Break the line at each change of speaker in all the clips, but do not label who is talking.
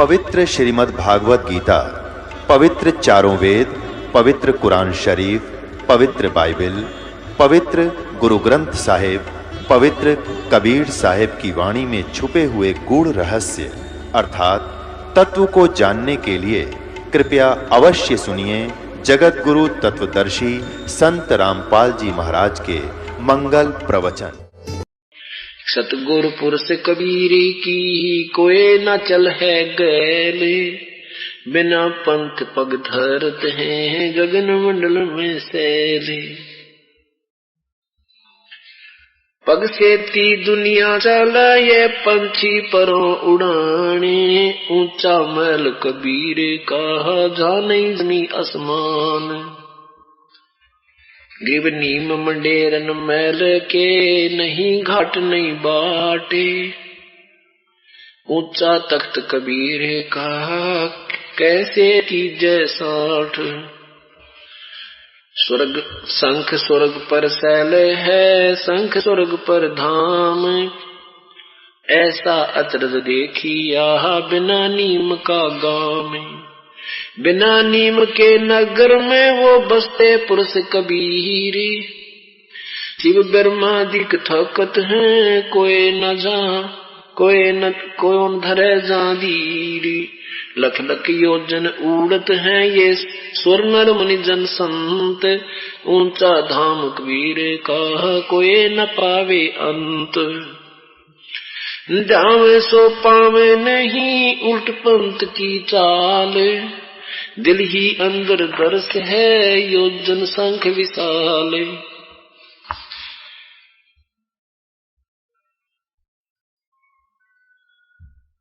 पवित्र श्रीमद् भागवत गीता, पवित्र चारों वेद, पवित्र कुरान शरीफ, पवित्र बाइबल, पवित्र गुरु ग्रंथ साहिब, पवित्र कबीर साहिब की वाणी में छुपे हुए गूढ़ रहस्य अर्थात तत्व को जानने के लिए कृपया अवश्य सुनिए जगत गुरु तत्वदर्शी संत रामपाल जी महाराज के मंगल प्रवचन।
सतगुर पुरुष कबीर की कोई न चल है गैले, बिना पंथ पग धरत हैं गगन मंडल में सैले। पग से ती दुनिया चला ये पंछी परों उड़ाने, ऊंचा महल कबीर का जा नहीं जमी आसमान। गिव नीम मंडेरन मैल के नहीं घाट नहीं बाटे, ऊंचा तख्त कबीर का कैसे कीजे साठ। स्वर्ग शंख स्वर्ग पर शैल है शंख स्वर्ग पर धाम, ऐसा अचरज देखिया बिना नीम का गाँव में। बिना नीम के नगर में वो बसते पुरुष कबीर, शिव ब्रह्मादिक थकत हैं कोई न जा कोई धरे जादीरी। लख लख योजन उड़त हैं ये स्वर नर मुनि जन संत, ऊंचा धाम कबीर का कोई न पावे अंत। जावे सो पावे नहीं उल्ट पंथ की चाल, दिल ही अंदर दर्श है योजन शंख विशाल।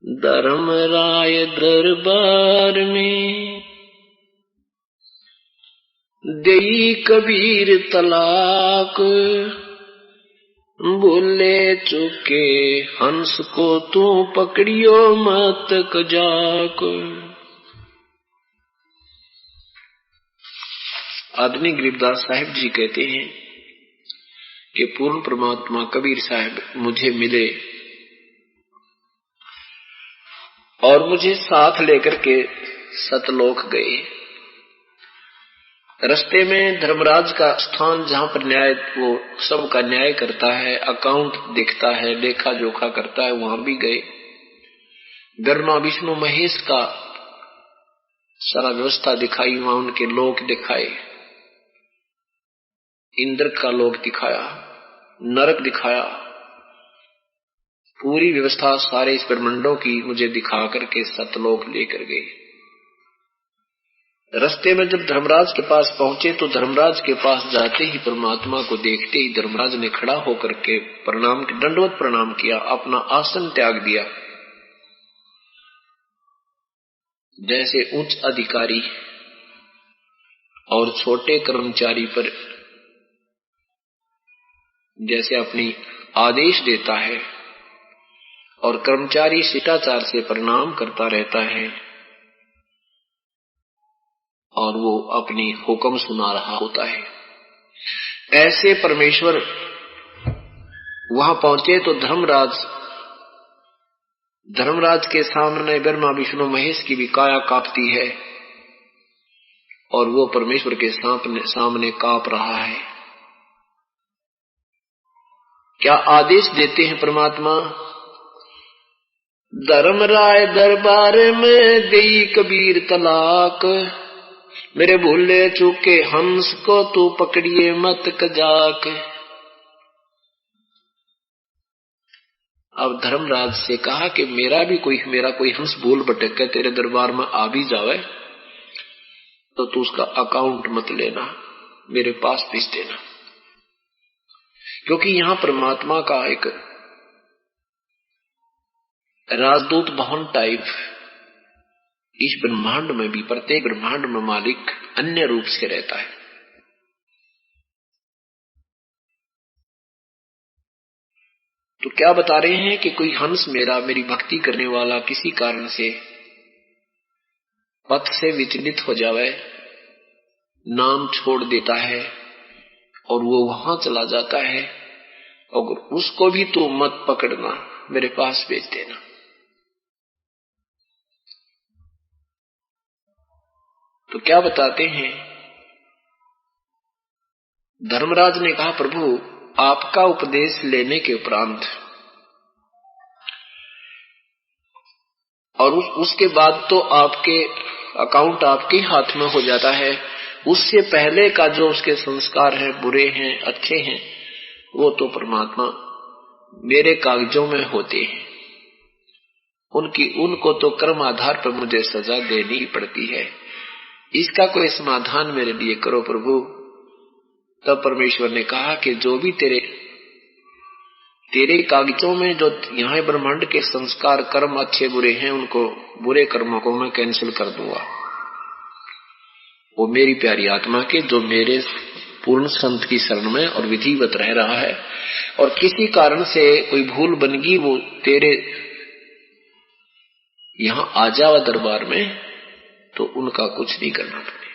धर्म राय दरबार में देई कबीर तलाक, बोले चुके हंस को तू पकड़ियो मत कजाक। आदमी गरीबदास साहिब जी कहते हैं कि पूर्ण परमात्मा कबीर साहब मुझे मिले और मुझे साथ लेकर के सतलोक गए। रास्ते में धर्मराज का स्थान जहां पर न्याय वो सबका न्याय करता है, अकाउंट देखता है, लेखा जोखा करता है, वहां भी गए। ब्रह्मा विष्णु महेश का सारा व्यवस्था दिखाई, वहां उनके लोक दिखाए, इंद्र का लोक दिखाया, नरक दिखाया, पूरी व्यवस्था सारे इस ब्रह्मांडों की मुझे दिखा करके सतलोक लेकर गए। रास्ते में जब धर्मराज के पास पहुंचे तो धर्मराज के पास जाते ही परमात्मा को देखते ही धर्मराज ने खड़ा होकर के दंडवत प्रणाम किया, अपना आसन त्याग दिया। जैसे उच्च अधिकारी और छोटे कर्मचारी पर जैसे अपनी आदेश देता है और कर्मचारी शिष्टाचार से प्रणाम करता रहता है और वो अपनी हुक्म सुना रहा होता है, ऐसे परमेश्वर वहां पहुंचे तो धर्मराज के सामने ब्रह्मा विष्णु महेश की भी काया कांपती है और वो परमेश्वर के सामने कांप रहा है। क्या आदेश देते हैं परमात्मा? धर्मराय दरबार में देई कबीर तलाक, मेरे भूले चूके हंस को तू पकड़िए मत कजाक। अब धर्मराज से कहा कि मेरा कोई हंस भूल भटक के तेरे दरबार में आ भी जावे तो तू उसका अकाउंट मत लेना, मेरे पास भेज देना। क्योंकि यहां परमात्मा का एक राजदूत भवन टाइप इस ब्रह्मांड में भी, प्रत्येक ब्रह्मांड में मालिक अन्य रूप से रहता है। तो क्या बता रहे हैं कि कोई हंस मेरी भक्ति करने वाला किसी कारण से पथ से विचलित हो जावे, नाम छोड़ देता है और वो वहां चला जाता है, और उसको भी तो मत पकड़ना, मेरे पास भेज देना। तो क्या बताते हैं? धर्मराज ने कहा, प्रभु आपका उपदेश लेने के उपरांत और उसके बाद तो आपके अकाउंट आपके हाथ में हो जाता है, उससे पहले का जो उसके संस्कार हैं, बुरे हैं अच्छे हैं, वो तो परमात्मा मेरे कागजों में होते हैं। उनको तो कर्म आधार पर मुझे सजा देनी पड़ती है। इसका कोई समाधान मेरे लिए करो प्रभु। तब परमेश्वर ने कहा कि जो भी तेरे कागजों में जो यहाँ ब्रह्मांड के संस्कार कर्म अच्छे बुरे हैं, उनको बुरे कर्मों को मैं कैंसिल कर दूंगा। वो मेरी प्यारी आत्मा के जो मेरे पूर्ण संत की शरण में और विधिवत रह रहा है और किसी कारण से कोई भूल बन गई, वो तेरे यहाँ आ जावा दरबार में, तो उनका कुछ नहीं करना पड़े।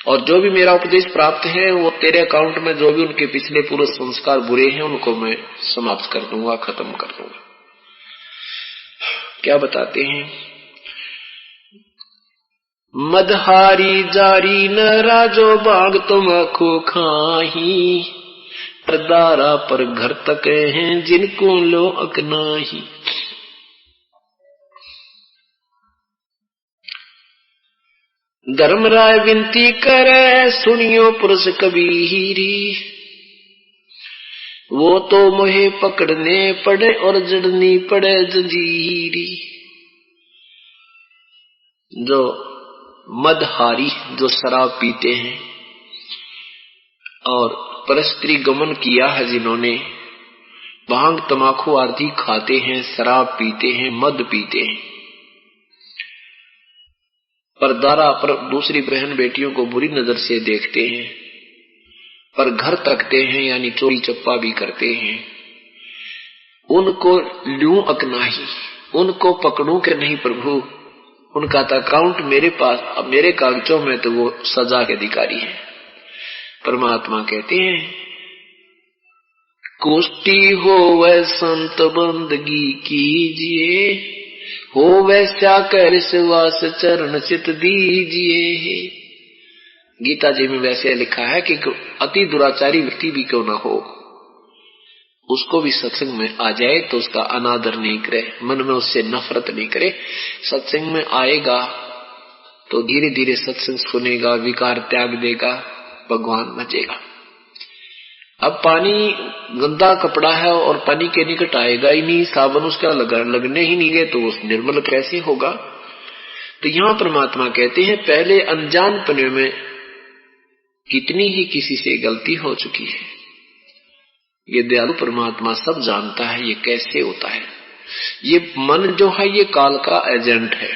और जो भी मेरा उपदेश प्राप्त है, वो तेरे अकाउंट में जो भी उनके पिछले पूर्व संस्कार बुरे हैं, उनको मैं समाप्त कर दूंगा, खत्म कर दूंगा। क्या बताते हैं? मदहारी जारी न राजो बाग तुम आखो खाही, परदारा पर घर तक हैं जिनको लो अकनाही। धर्मराय विनती करे सुनियो पुरुष कबीरी, वो तो मोहे पकड़ने पड़े और जड़नी पड़े जंजीरी। जो मदहारी, जो शराब पीते हैं और परस्त्री गमन किया है, जिन्होंने भांग तमाकू आदि खाते हैं, शराब पीते हैं, मद पीते हैं, परदारा पर दूसरी बहन बेटियों को बुरी नजर से देखते हैं, पर घर तकते हैं, यानी चोरी चप्पा भी करते हैं, उनको लूं अकनाही, उनको पकड़ूं कि नहीं प्रभु, उनका तो अकाउंट मेरे पास, अब मेरे कागजों में तो वो सजा के अधिकारी है। परमात्मा कहते हैं, कोष्टी हो वह संत बंदगी कीजिए, हो वैसा कर सुवास चरण चित दीजिए। गीता जी में वैसे लिखा है कि अति दुराचारी व्यक्ति भी क्यों ना हो, उसको भी सत्संग में आ जाए तो उसका अनादर नहीं करे, मन में उससे नफरत नहीं करे। सत्संग में आएगा तो धीरे धीरे सत्संग सुनेगा, विकार त्याग देगा, भगवान बचेगा। अब पानी गंदा कपड़ा है और पानी के निकट आएगा ही नहीं, साबुन उसका लगने ही नहीं गए, तो वो निर्मल कैसे होगा? तो यहाँ परमात्मा कहते हैं, पहले अनजानपने में कितनी ही किसी से गलती हो चुकी है, ये दयालु परमात्मा सब जानता है ये कैसे होता है। ये मन जो है ये काल का एजेंट है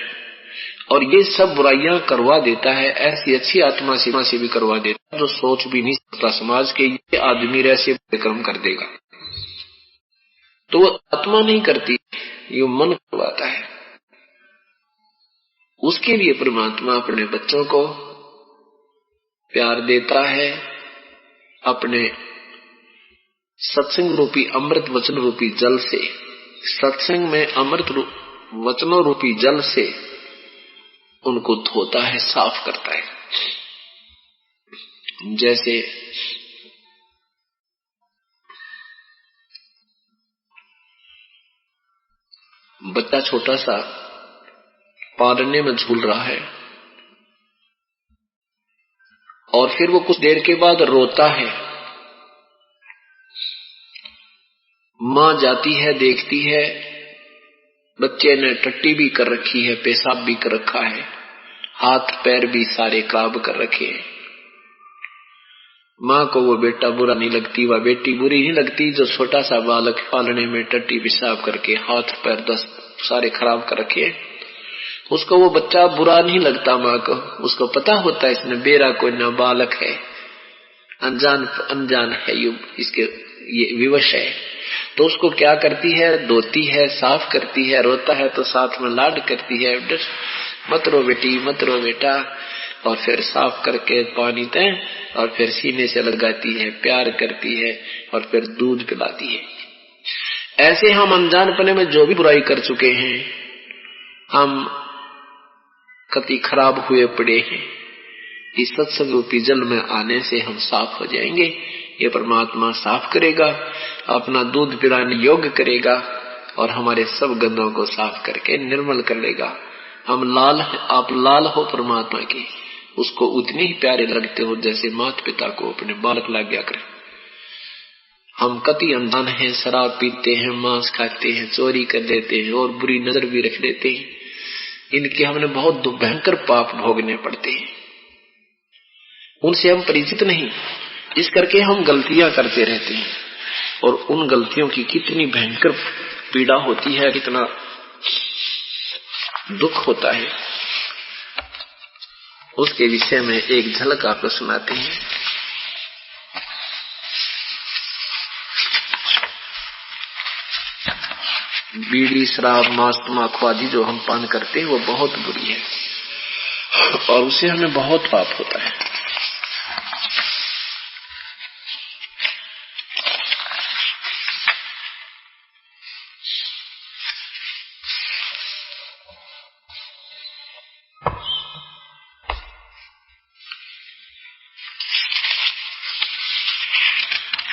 और ये सब बुराइयां करवा देता है। ऐसी अच्छी आत्मा से भी करवा देता है जो सोच भी नहीं सकता समाज के ये आदमी ऐसे कर्म कर देगा, तो वो आत्मा नहीं करती, ये मन करवाता है। उसके लिए परमात्मा अपने बच्चों को प्यार देता है, अपने सत्संग रूपी अमृत वचन रूपी जल से, सत्संग में अमृत वचनों रूपी जल से उनको धोता है, साफ करता है। जैसे बच्चा छोटा सा पालने में झूल रहा है और फिर वो कुछ देर के बाद रोता है, माँ जाती है, देखती है बच्चे ने टट्टी भी कर रखी है, पेशाब भी कर रखा है, हाथ पैर भी सारे खराब कर रखे हैं। माँ को वो बेटा बुरा नहीं लगती, वह बेटी बुरी नहीं लगती जो छोटा सा बालक पालने में टट्टी पेशाब करके हाथ पैर दस्त सारे खराब कर रखे। उसको वो बच्चा बुरा नहीं लगता माँ को, उसको पता होता है इसने बेरा कोई ना बालक है, अनजान है, ये विवश है। तो उसको क्या करती है, धोती है, साफ करती है, रोता है तो साथ में लाड करती है, मत रो बेटी, मत रो बेटा, और फिर साफ करके पानी दे और फिर सीने से लगाती है, प्यार करती है और फिर दूध पिलाती है। ऐसे हम अनजानपने में जो भी बुराई कर चुके हैं, हम कति खराब हुए पड़े हैं। इस सत्संग रूपी जल में आने से हम साफ हो जाएंगे। ये परमात्मा साफ करेगा, अपना दूध पिलाने योग्य करेगा और हमारे सब गंदों को साफ करके निर्मल कर लेगा। हम लाल, आप लाल हो परमात्मा की, उसको उतने ही प्यारे लगते हो जैसे माता पिता को अपने बालक लग गया करे। हम कति अनजान हैं, शराब पीते हैं, मांस खाते हैं, चोरी कर देते हैं और बुरी नजर भी रख लेते हैं। इनके हमने बहुत भयंकर पाप भोगने पड़ते हैं, उनसे हम परिचित नहीं, इस करके हम गलतियां करते रहते हैं और उन गलतियों की कितनी भयंकर पीड़ा होती है, कितना दुख होता है, उसके विषय में एक झलक आपको सुनाते हैं। बीड़ी, शराब, मांस, तम्बाकू आदि जो हम पान करते हैं वो बहुत बुरी है और उससे हमें बहुत पाप होता है।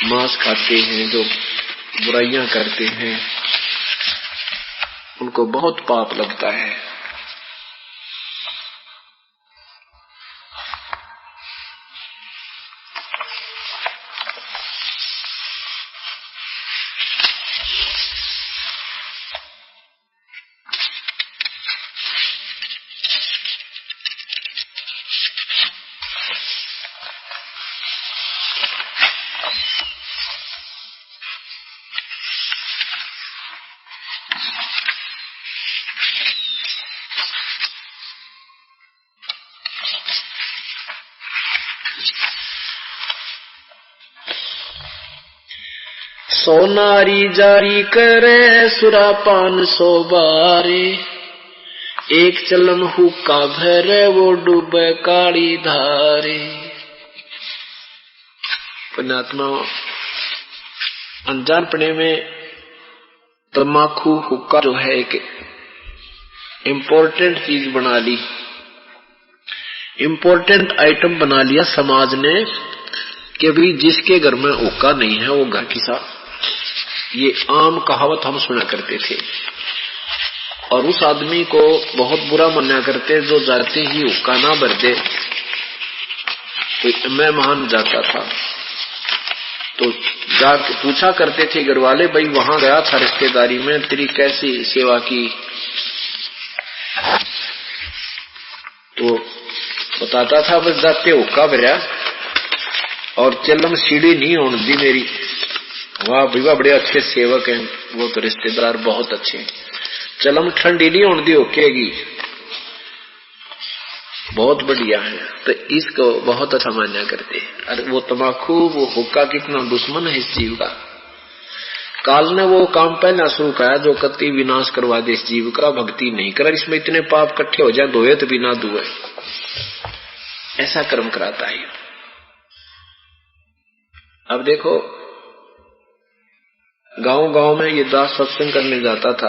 मांस खाते हैं, जो बुराइयां करते हैं, उनको बहुत पाप लगता है। सोनारी जारी करे सुरापान 100 बारे, एक चलम हुक्का भरे वो डूबे काली धारे। पुण्यात्मा, अनजानपने में तम्बाकू, हुक्का जो है एक इम्पोर्टेंट चीज बना ली, इम्पोर्टेंट आइटम बना लिया समाज ने कि भाई जिसके घर में हुक्का नहीं है वो घर की सा। ये आम कहावत हम सुना करते थे और उस आदमी को बहुत बुरा माना करते जो जाते ही हुक्का ना भर दे, कोई मैं महान जाता था तो जाके पूछा करते थे घर वाले, भाई वहां गया था रिश्तेदारी में, तेरी कैसी सेवा की, तो बताता था बस जाते हुक्का भरा और चलम सीढ़ी नहीं होने दी मेरी। वाह भैया, बड़े अच्छे सेवक हैं वो तो, रिश्तेदार बहुत अच्छे हैं, चलम ठंडी नहीं होने दी होकेगी, बहुत बढ़िया है। तो इसको बहुत अच्छा मान्या करते हैं। अरे वो तम्बाकू, वो हुक्का कितना दुश्मन है इस जीव का। काल ने वो काम पहला शुरू किया जो कति विनाश करवा दे इस जीव का, भक्ति नहीं कर, इसमें इतने पाप इकट्ठे हो जाए, धोए तो बिना धुए, ऐसा कर्म कराता है। अब देखो गांव गांव में ये दास सत्संग करने जाता था,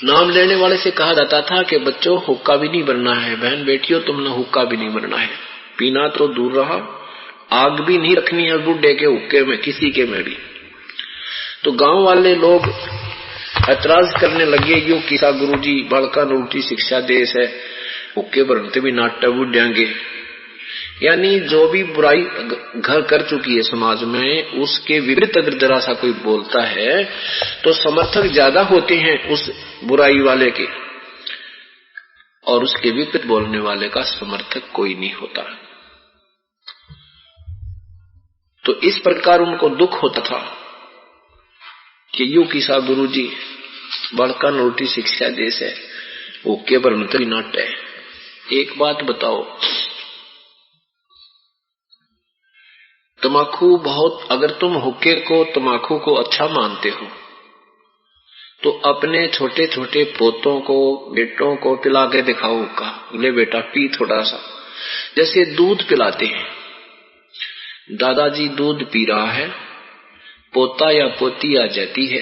नाम लेने वाले से कहा जाता था कि बच्चों हुक्का भी नहीं भरना है, बहन बेटियों तुमने हुक्का भी नहीं भरना है, पीना तो दूर रहा, आग भी नहीं रखनी है बुड्ढे के हुक्के में, किसी के में भी। तो गांव वाले लोग ऐतराज करने लगे, यो किसा गुरुजी बालका ने उल्टी शिक्षा देश है, हुक्के भरते भी नाट्य बुढ़ेंगे। यानी जो भी बुराई घर कर चुकी है समाज में, उसके विपरीत अगर जरा सा कोई बोलता है तो समर्थक ज्यादा होते हैं उस बुराई वाले के, और उसके विपरीत बोलने वाले का समर्थक कोई नहीं होता। तो इस प्रकार उनको दुख होता था कि यू किसा गुरुजी बड़का नोटी शिक्षा देश है, ओके पर नाट्य है। एक बात बताओ, तम्बाकू बहुत, अगर तुम हुक्के को तम्बाकू को अच्छा मानते हो तो अपने छोटे छोटे पोतों को, बेटों को पिला के दिखाओ हुक्का, ले बेटा पी थोड़ा सा। जैसे दूध पिलाते हैं, दादाजी दूध पी रहा है, पोता या पोती आ जाती है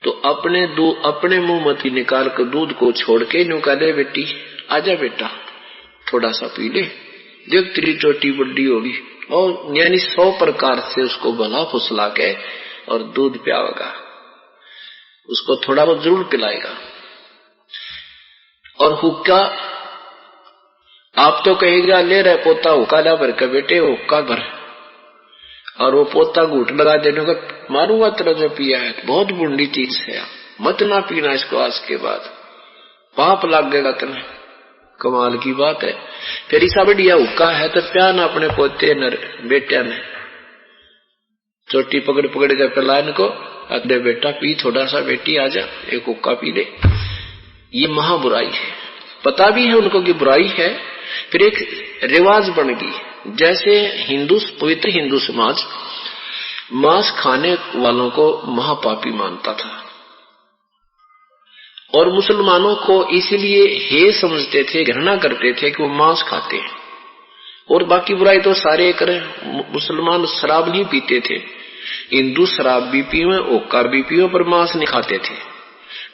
तो अपने मुंह मथी निकाल कर दूध को छोड़ के न्यू कह दे, बेटी आजा बेटा थोड़ा सा पी ले, देख तेरी चोटी बड़ी होगी। और यानी 100 प्रकार से उसको भला फुसला के और दूध पियावेगा, उसको थोड़ा बहुत जरूर पिलाएगा। और हुक्का आप तो कहेगा ले रहे पोता हुक्का ला भर के, बेटे हुक्का भर, और वो पोता घूट लगा देने का, मारूंगा तेरा जो पिया है, बहुत बुरी चीज है, मत ना पीना इसको, आज के बाद पाप लगेगा तुम्हें। कमाल की बात है। फिर ऐसा बढ़िया हुक्का है तो प्यान अपने पोते न बेटिया ने चोटी पकड़ पकड़ कर पिला इनको, अरे बेटा पी थोड़ा सा, बेटी आजा एक हुक्का पी ले। ये महा बुराई है, पता भी है उनको कि बुराई है, फिर एक रिवाज बन गई। जैसे पवित्र हिंदू समाज मांस खाने वालों को महापापी मानता था, और मुसलमानों को इसलिए हे समझते थे, घृणा करते थे कि वो मांस खाते हैं, और बाकी बुराई तो सारे करें। मुसलमान शराब नहीं पीते थे, हिंदू शराब भी पीवे, हुक्का भी पीवे, पर मांस नहीं खाते थे।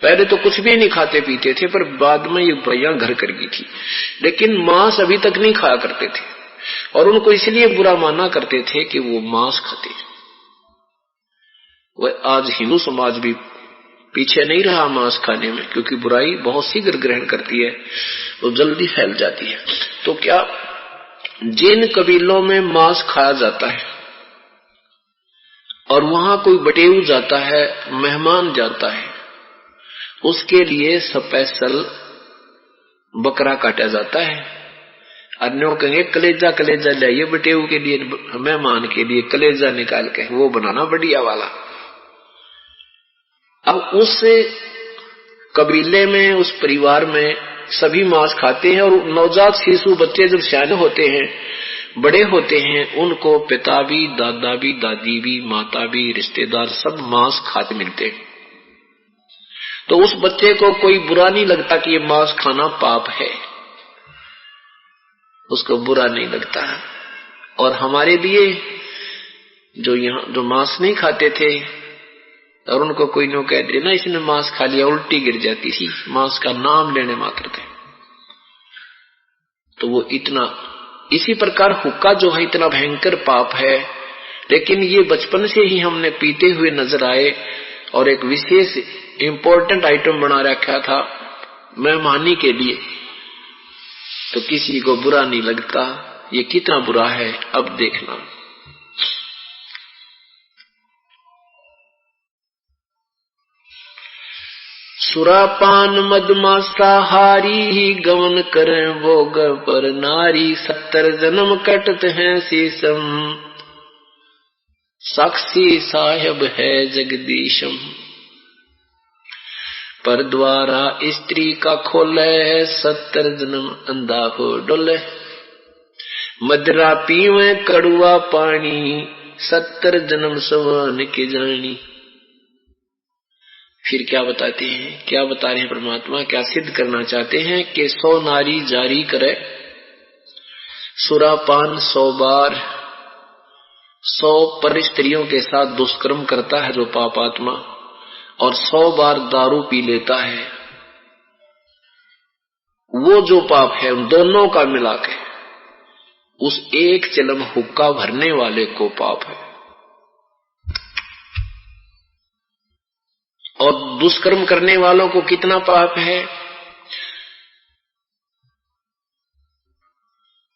पहले तो कुछ भी नहीं खाते पीते थे, पर बाद में ये बुराइयां घर कर गई थी। लेकिन मांस अभी तक नहीं खाया करते थे, और उनको इसलिए बुरा माना करते थे कि वो मांस खाते। वह आज हिंदू समाज भी पीछे नहीं रहा मांस खाने में, क्योंकि बुराई बहुत शीघ्र ग्रहण करती है, वो जल्दी फैल जाती है। तो क्या जिन कबीलों में मांस खाया जाता है और वहां कोई बटेऊ जाता है, मेहमान जाता है, उसके लिए स्पेशल बकरा काटा जाता है। अन्यों कहेंगे कलेजा कलेजा लाइए बटेऊ के लिए, मेहमान के लिए कलेजा निकाल के वो बनाना बढ़िया वाला। अब उस कबीले में, उस परिवार में सभी मांस खाते हैं, और नवजात शिशु बच्चे जब सियाने होते हैं, बड़े होते हैं, उनको पिता भी, दादा भी, दादी भी, माता भी, रिश्तेदार सब मांस खाते मिलते हैं। तो उस बच्चे को कोई बुरा नहीं लगता कि ये मांस खाना पाप है, उसको बुरा नहीं लगता। और हमारे लिए जो मांस नहीं खाते थे और उनको कोई नो कह दे ना इसने मांस खा लिया, उल्टी गिर जाती थी मांस का नाम लेने मात्र थे। तो वो इतना, इसी प्रकार हुक्का जो है इतना भयंकर पाप है, लेकिन ये बचपन से ही हमने पीते हुए नजर आए, और एक विशेष इंपॉर्टेंट आइटम बना रखा था मेहमानी के लिए, तो किसी को बुरा नहीं लगता। ये कितना बुरा है अब देखना। सुरापान मदमांसाहारी गमन करें भोग पर नारी, 70 जन्म कटत हैं शीशम, साक्षी साहेब है जगदीशम। पर द्वारा स्त्री का खोले, 70 जन्म अंधा हो डोले, मदरा पीवे कड़ुआ पानी, 70 जन्म सवान की जानी। फिर क्या बताते हैं, क्या बता रहे हैं परमात्मा, क्या सिद्ध करना चाहते हैं कि 100 नारी जारी करे सुरापान 100 बार, 100 पर स्त्रियों के साथ दुष्कर्म करता है जो पापात्मा, और 100 बार दारू पी लेता है, वो जो पाप है उन दोनों का मिलाके उस एक चिलम हुक्का भरने वाले को पाप है। और दुष्कर्म करने वालों को कितना पाप है।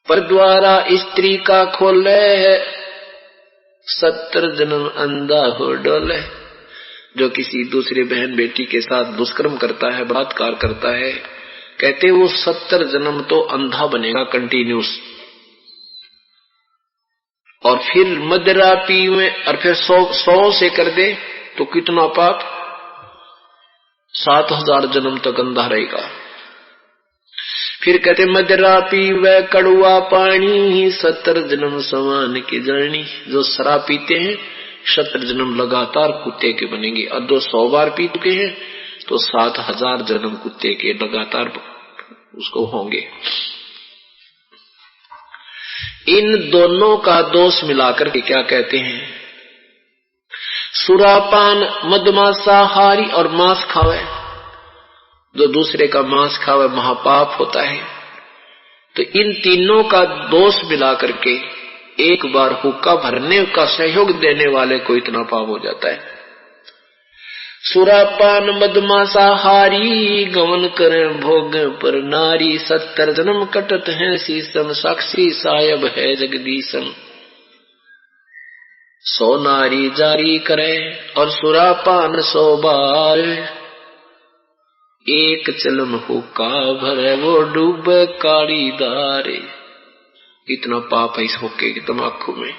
पर द्वारा स्त्री का खोले, 70 जन्म अंधा हो डोले। जो किसी दूसरे बहन बेटी के साथ दुष्कर्म करता है, बलात्कार करता है, कहते वो 70 जन्म तो अंधा बनेगा कंटिन्यूस। और फिर मदरा पी में, और फिर 100 से कर दे तो कितना पाप, 7000 जन्म तक अंधा रहेगा। फिर कहते मदरा पीवे कड़ुआ पानी, 70 जन्म समान की जानी। जो शराब पीते हैं 70 जन्म लगातार कुत्ते के बनेंगे, और जो 100 बार पी चुके हैं तो 7000 जन्म कुत्ते के लगातार उसको होंगे। इन दोनों का दोष मिलाकर के क्या कहते हैं, सुरापान मदमांसाहारी और मांस खावे, जो दूसरे का मांस खावे महापाप होता है। तो इन तीनों का दोष मिला करके एक बार हुक्का भरने का सहयोग देने वाले को इतना पाप हो जाता है। सुरापान मदमांसाहारी गमन करें भोग पर नारी, 70 जन्म कटत है शीसम, साक्षी सायब है जगदीशम। 100 नारी जारी करे और सुरापान 100 बार, एक चलम हुक्का भरे वो डूबे काली दारे। इतना पाप है इस हुक्के की तमाकू में।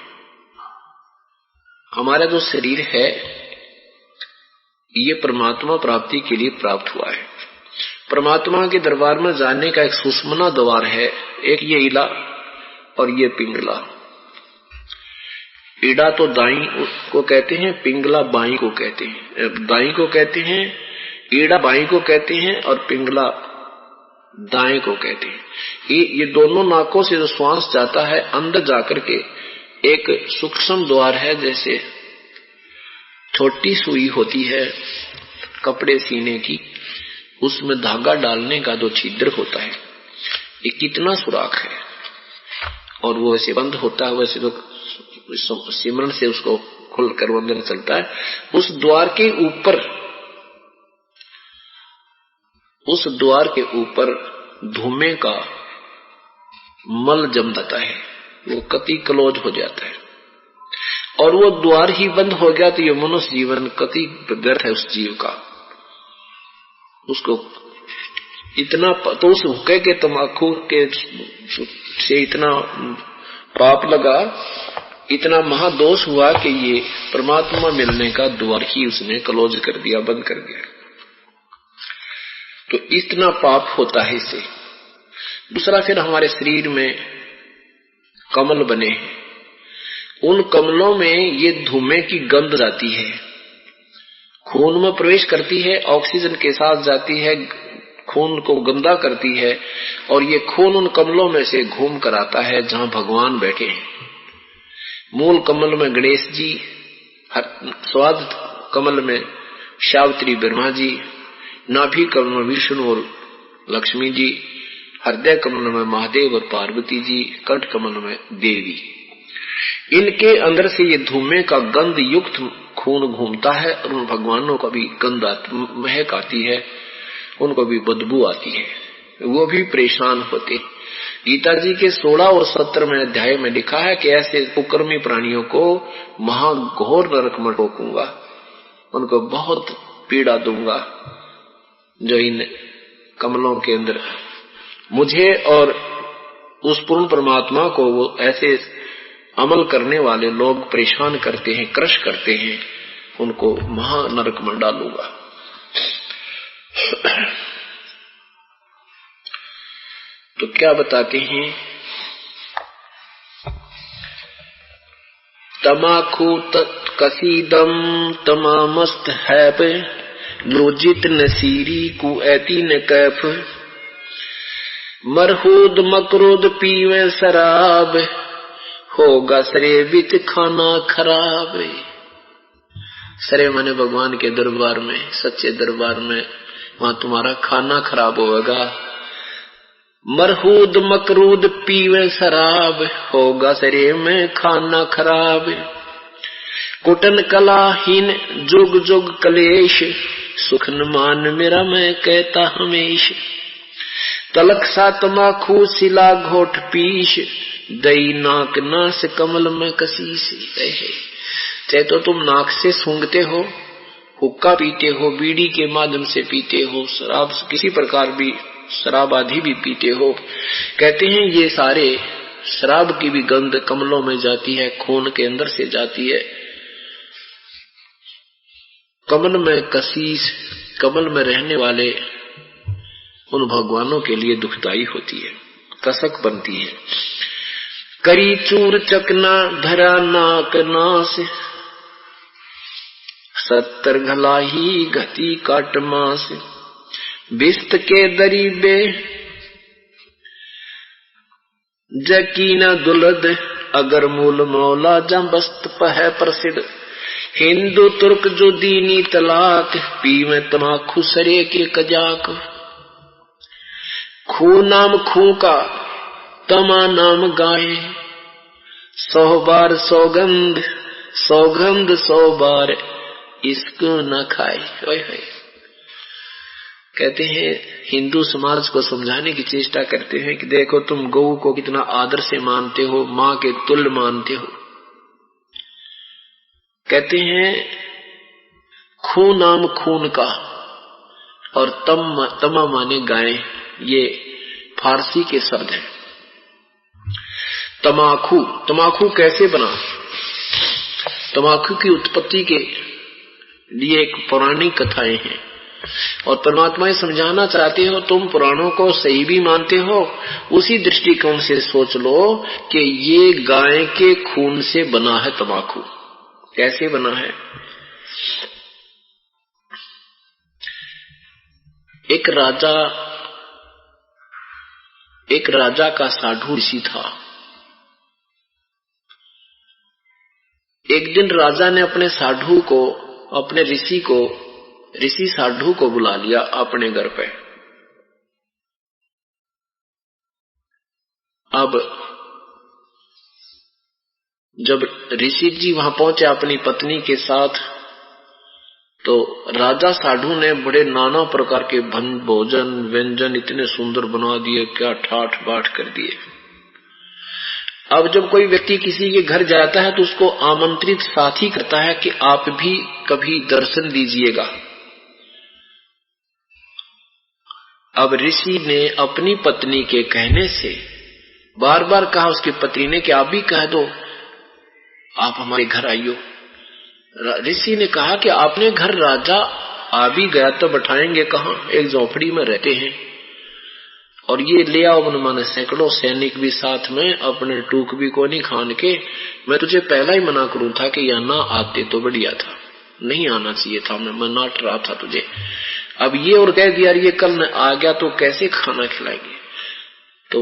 हमारा जो शरीर है ये परमात्मा प्राप्ति के लिए प्राप्त हुआ है। परमात्मा के दरबार में जाने का एक सुषमना द्वार है, एक ये इला और ये पिंगला। ईड़ा तो दाई को कहते हैं, पिंगला बाई को कहते हैं। दाई को कहते हैं, ईड़ा बाई को कहते हैं और पिंगला दाएं को कहते हैं। ये दोनों नाकों से जो श्वास जाता है अंदर जाकर के एक सूक्ष्म द्वार है, जैसे छोटी सुई होती है कपड़े सीने की, उसमें धागा डालने का जो छिद्र होता है, ये कितना सुराख है और वो वैसे बंद होता है, वैसे तो सिमरन से उसको खुलकर वो अंदर चलता है। उस द्वार के ऊपर धुएं का मल जम जाता है, वो कति क्लोज हो जाता है और वो द्वार ही बंद हो गया तो ये मनुष्य जीवन कति व्यर्थ है उस जीव का। उसको इतना तो उस हुक्के के तमाकू के से इतना पाप लगा, इतना महादोष हुआ कि ये परमात्मा मिलने का द्वार ही उसने क्लोज कर दिया, बंद कर दिया। तो इतना पाप होता है इससे। दूसरा, फिर हमारे शरीर में कमल बने हैं, उन कमलों में ये धुएं की गंध जाती है, खून में प्रवेश करती है, ऑक्सीजन के साथ जाती है, खून को गंदा करती है और ये खून उन कमलों में से घूम कर आता है जहां भगवान बैठे हैं। मूल कमल में गणेश जी, स्वाद कमल में सावित्री ब्रह्मा जी, नाभि कमल में विष्णु और लक्ष्मी जी, हृदय कमल में महादेव और पार्वती जी, कंठ कमल में देवी। इनके अंदर से ये धुएं का गंध युक्त खून घूमता है और उन भगवानों का भी गंध महक आती है, उनको भी बदबू आती है, वो भी परेशान होते। गीता जी के 16 और 17वें अध्याय में लिखा है कि ऐसे कुकर्मी प्राणियों को महाघोर नरक में ठोकूंगा, उनको बहुत पीड़ा दूंगा जो इन कमलों के अंदर मुझे और उस पूर्ण परमात्मा को वो ऐसे अमल करने वाले लोग परेशान करते हैं, क्रश करते हैं, उनको महानरक में डालूंगा। तो क्या बताते हैं, तमाकू कसीदम तमामस्त हैप लोजित नसीरी कु ऐती न कैफ, मरहूद मकरूद पीवे शराब, होगा सरे बिच खाना खराब। सरे माने भगवान के दरबार में, सच्चे दरबार में, वहां तुम्हारा खाना खराब होगा। मरहूद मकरूद पीवे शराब, होगा सरे में खाना खराब। कुटन कलाहीन जुग जुग कलेश, सुख न मान मेरा मैं कहता हमेश। तलक सा तमाकू सिला घोट पीश, दई नाक नास कमल में कसीस। चाहे तो तुम नाक से सूंघते हो, हुक्का पीते हो, बीड़ी के माध्यम से पीते हो, शराब किसी प्रकार भी शराब आदि भी पीते हो, कहते हैं ये सारे शराब की भी गंध कमलों में जाती है, खून के अंदर से जाती है। कमल में कसीस, कमल में रहने वाले उन भगवानों के लिए दुखदाई होती है, कसक बनती है। करी चूर चकना धरा नाक नास, 70 घला ही घती काट मास। बिस्त के दरीबे जकीना दुलद, अगर मूल मौला जम बस्त पह प्रसिद्ध। हिंदू तुर्क जो दीनी तलाक, पी में तमाकू सरे के कजाक। खू नाम खू का तमा नाम गाए, 100 बार सौगंध सौगंध 100 बार इसको न खाए। ओए होए। कहते हैं हिंदू समाज को समझाने की चेष्टा करते हैं कि देखो तुम गौ को कितना आदर से मानते हो, मां के तुल्य मानते हो। कहते हैं खून नाम खून का और तमा माने गाय, ये फारसी के शब्द हैं। तमाकू, तमाकू कैसे बना? तमाकू की उत्पत्ति के लिए एक पौराणिक कथाएं हैं और परमात्मा समझाना चाहते हो तुम पुराणों को सही भी मानते हो, उसी दृष्टिकोण से सोच लो कि ये गाय के खून से बना है तमाकू। कैसे बना है? एक राजा का साधु ऋषि था। एक दिन राजा ने अपने साधु को, अपने ऋषि साधु को बुला लिया अपने घर पे। अब जब ऋषि जी वहां पहुंचे अपनी पत्नी के साथ, तो राजा साधु ने बड़े नाना प्रकार के भोजन व्यंजन इतने सुंदर बना दिए, क्या ठाठ बाट कर दिए। अब जब कोई व्यक्ति किसी के घर जाता है तो उसको आमंत्रित साथ ही करता है कि आप भी कभी दर्शन दीजिएगा। अब ऋषि ने अपनी पत्नी के कहने से बार बार कहा उसकी पत्नी ने कि आप भी कह दो, आप हमारे घर आइयो। ऋषि ने कहा कि आपने घर राजा आ भी गया तो बैठाएंगे कहाँ, एक झोपड़ी में रहते हैं और ये ले आओ मन सैकड़ों सैनिक भी साथ में, अपने टूक भी को नहीं खान के। मैं तुझे पहला ही मना करूं था कि यह ना आते तो बढ़िया था, नहीं आना चाहिए था, मैं मनाट रहा था तुझे। अब ये और कह दिया ये कल न आ गया तो कैसे खाना खिलाएंगे। तो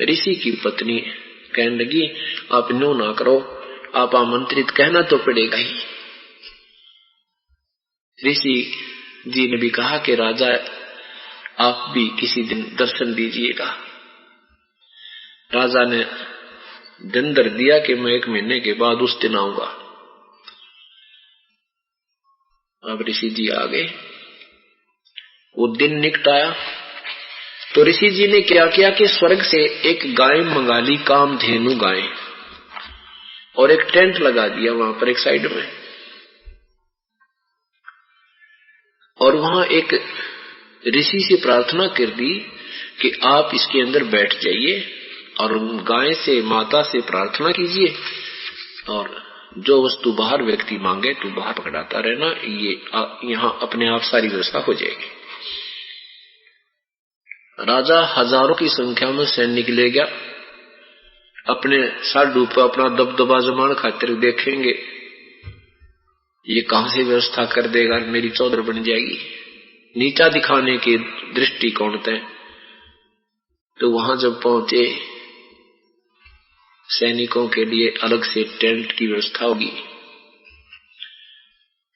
ऋषि की पत्नी कहने लगी आप नो ना करो, आप आमंत्रित कहना तो पड़ेगा ही। ऋषि जी ने भी कहा कि राजा आप भी किसी दिन दर्शन दीजिएगा। राजा ने दिन दर दिया कि मैं 1 महीने के बाद उस दिन आऊंगा। अब ऋषि जी आ गए, वो दिन निकट आया तो ऋषि जी ने क्या किया कि स्वर्ग से एक गाय मंगा ली, कामधेनु गाय, और एक टेंट लगा दिया वहां पर एक साइड में, और वहां एक ऋषि से प्रार्थना कर दी कि आप इसके अंदर बैठ जाइए और गाय से, माता से प्रार्थना कीजिए और जो वस्तु बाहर व्यक्ति मांगे तो बाहर पकड़ाता रहना, ये यहां अपने आप सारी व्यवस्था हो जाएगी। राजा हजारों की संख्या में सैनिक ले गया, अपने साधु पर अपना दबदबा जमान खातिर देखेंगे ये कहां से व्यवस्था कर देगा, मेरी चौधर बन जाएगी, नीचा दिखाने के दृष्टिकोण थे। तो वहां जब पहुंचे, सैनिकों के लिए अलग से टेंट की व्यवस्था होगी,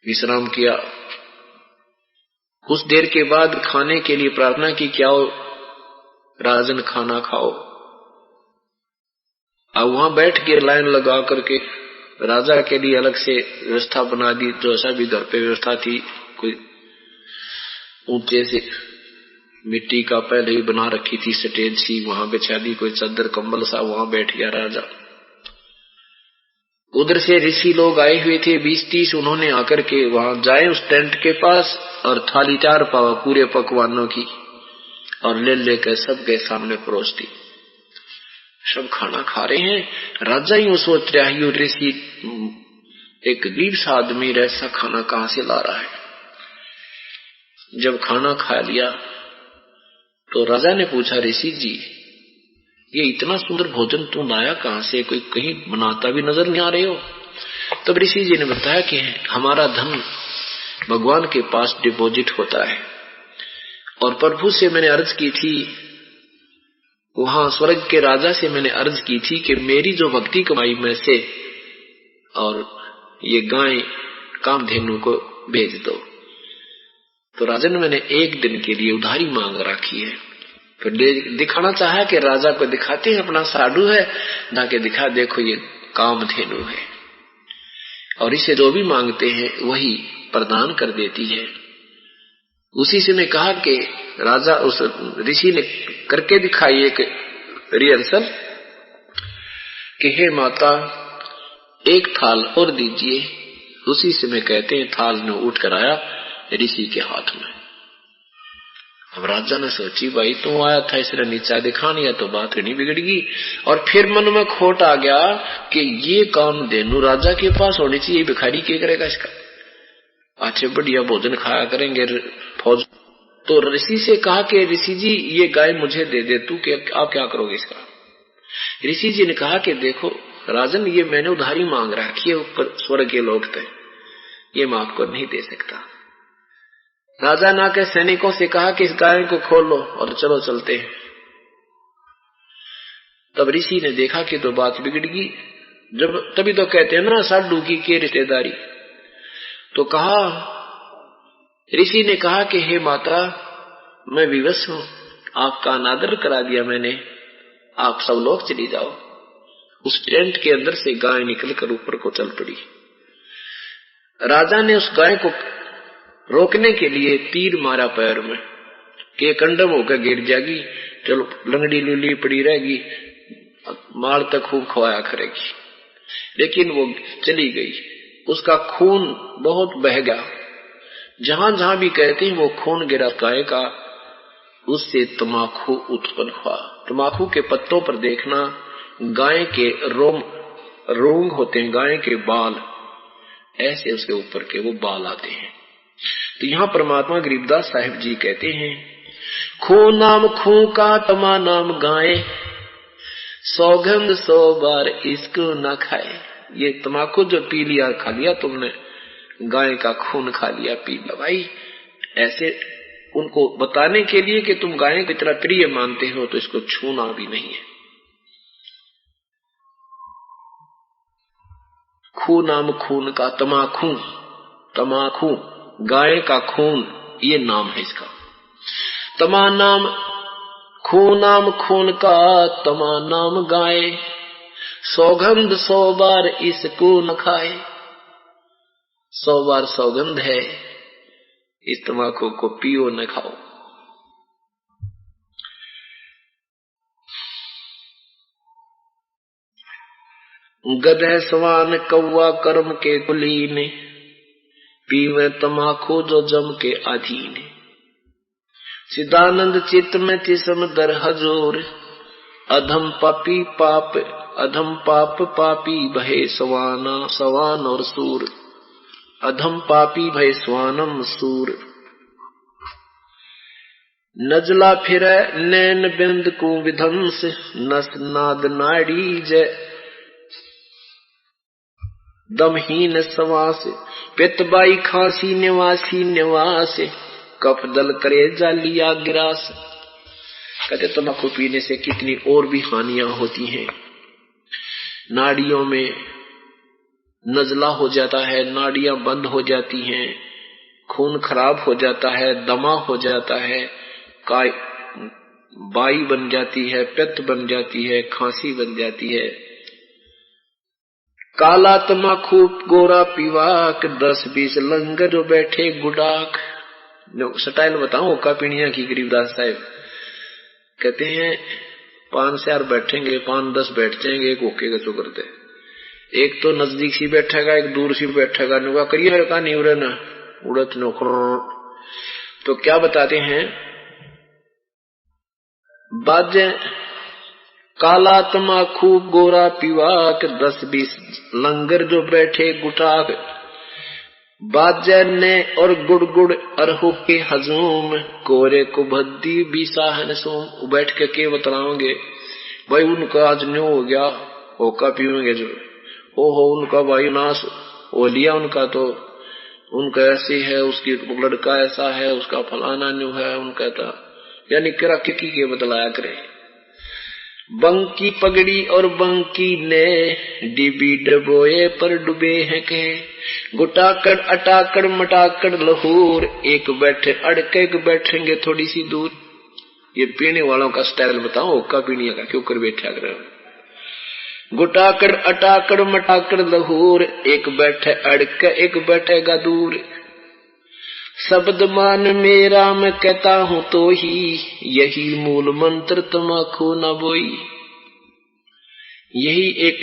विश्राम किया। कुछ देर के बाद खाने के लिए प्रार्थना की, क्या हो राजन खाना खाओ। अब वहां बैठ के लाइन लगा करके राजा के लिए अलग से व्यवस्था बना दी, जो ऐसा भी घर पे व्यवस्था थी, कोई ऊंचे से मिट्टी का पहले ही बना रखी थी स्टेज सी, वहां बिछा दी कोई चादर कंबल सा, वहां बैठ गया राजा। उधर से ऋषि लोग आए हुए थे 20-30, उन्होंने आकर के वहां जाए उस टेंट के पास और थाली 4 पावा पूरे पकवानों की और ले लेकर सबके सामने परोस दी। सब खाना खा रहे हैं। राजा यूं सोच रहा है, ऋषि एक गरीब सा आदमी ऐसा खाना कहां से ला रहा है। जब खाना खा लिया तो राजा ने पूछा, ऋषि जी ये इतना सुंदर भोजन तुम लाया कहां से, कोई कहीं बनाता भी नजर नहीं आ रहे हो। तब ऋषि जी ने बताया कि हमारा धन भगवान के पास डिपॉजिट होता है और प्रभु से मैंने अर्ज की थी, वहां स्वर्ग के राजा से मैंने अर्ज की थी कि मेरी जो भक्ति कमाई में से और ये गाय कामधेनु को भेज दो। तो राजन मैंने एक दिन के लिए उधारी मांग रखी है। फिर दिखाना चाहा कि राजा को दिखाते हैं अपना साधु है, ना कि दिखा देखो ये कामधेनु है, और इसे जो भी मांगते हैं वही प्रदान कर देती है। उसी से मैं कहा कि राजा उस ऋषि ने करके दिखाई एक रिहर्सल कि हे माता एक थाल और दीजिए। उसी से मैं कहते हैं थाल ने उठ कर आया ऋषि के हाथ में। अब राजा ने सोची भाई तू आया था इसने नीचा दिखानी तो बात नहीं बिगड़गी। और फिर मन में खोट आ गया कि ये कामधेनु राजा के पास होनी चाहिए, भिखारी क्या करेगा इसका। अच्छे बढ़िया भोजन खाया करेंगे फौज। तो ऋषि से कहा कि ऋषि जी ये गाय मुझे दे दे तू, आप क्या करोगे इसका। ऋषि जी ने कहा कि देखो राजन ये मैंने उधारी मांग रखी है ऊपर स्वर्ग के लोग थे, ये मैं आपको नहीं दे सकता। राजा ना के सैनिकों से कहा कि इस गाय को खोल लो और चलो चलते हैं। तब ऋषि ने देखा कि तो बात बिगड़ गई। जब तभी तो कहते हैं ना साधु की के रिश्तेदारी। तो कहा ऋषि ने कहा कि हे माता मैं विवश हूं, आपका अनादर करा दिया मैंने, आप सब लोग चली जाओ। उस टेंट के अंदर से गाय निकलकर ऊपर को चल पड़ी। राजा ने उस गाय को रोकने के लिए तीर मारा पैर में कि कंडम होकर गिर जाएगी, चलो लंगड़ी लूली पड़ी रहेगी, माल तक खूब खवाया करेगी। लेकिन वो चली गई, उसका खून बहुत बह गया। जहां जहां भी कहते हैं वो खून गिरा गाय का, उससे तमाकू उत्पन्न हुआ। तमाकू के पत्तों पर देखना गाय के रोंग होते हैं, गाय के बाल, ऐसे उसके ऊपर के वो बाल आते हैं। तो यहाँ परमात्मा गरीबदास साहिब जी कहते हैं खू नाम खू का तमा नाम गाय, सौगंध 100 बार इसको न खाए। ये तमाकू जो पी लिया खा लिया तुमने, गाय का खून खा लिया पी लिया। भाई ऐसे उनको बताने के लिए कि तुम गाय की तरह प्रिय मानते हो तो इसको छूना भी नहीं है। खू नाम खून का, तमाकू, तमाकू गाय का खून, ये नाम है इसका। तमा नाम खून का, तमा नाम गाय, सौगंध 100 बार इसको न खाए। 100 बार सौगंध है, इस तमाकू को पियो न खाओ। गधे सवान कौवा कर्म के कुलीन, पीवे तमाकू जो जम के अधीन। सिदानंद चित्त में तिसम दर हजूर, अधम पाप पापी भय सवाना, सवान और सूर। अधम पापी भय स्वानम सूर। नजला फिर नैन बिंद को विध्वंस, नस नाद नाड़ी जय दमहीन सवास। पितबाई खांसी निवास, कफ दल करे जालिया गिरास। कहते तम्बाकू पीने से कितनी और भी हानियां होती हैं। नाड़ियों में नजला हो जाता है, नाड़ियां बंद हो जाती हैं, खून खराब हो जाता है, दमा हो जाता है, बाई बन जाती है, पित्त बन जाती है, खांसी बन जाती है। काला तमाकू गोरा पीवाक, 10-20 लंगर जो बैठे गुडाक। स्टाइल बताऊं ओका पीणिया की गरीबदास साहब कहते हैं 5 से 8 बैठेंगे, 5-10 बैठ जाएंगे, एक ओके का चुकर दे। एक तो नजदीक सी बैठेगा, एक दूर सी बैठेगा, नुका करिए का नहीं उड़े ना उड़त नोकर। तो क्या बताते हैं बाजे काला तमाकू गोरा पीवाक, 10-20 लंगर जो बैठे गुटाक। बाजे ने और गुड़ अरहु के हजूम, कोरे को भद्दी बीसाहन सोम। बैठ के बतलाओगे भाई उनका आज न्यू हो गया, होका पीवेंगे जो ओहो उनका भाई नाश हो लिया, उनका तो उनका ऐसी है, उसकी लड़का ऐसा है, उसका फलाना न्यू है, उनका था यानी किरा किकी के बतलाया करे। बंकी पगड़ी और बंकी ने डिबी डबोए पर डूबे हैं के। गुटाकड़ अटाकड़ मटाकड़ लहूर, एक बैठे अड़के एक बैठेंगे थोड़ी सी दूर। ये पीने वालों का स्टाइल बताओ, हुक्का पीने का क्यों कर बैठा कर। गुटाकड़ अटाकड़ मटाकड़ लहूर, एक बैठे अड़के एक बैठेगा दूर। शब्द मान मेरा मैं कहता हूं तो ही, यही मूल मंत्र तमाकू न बोई। यही एक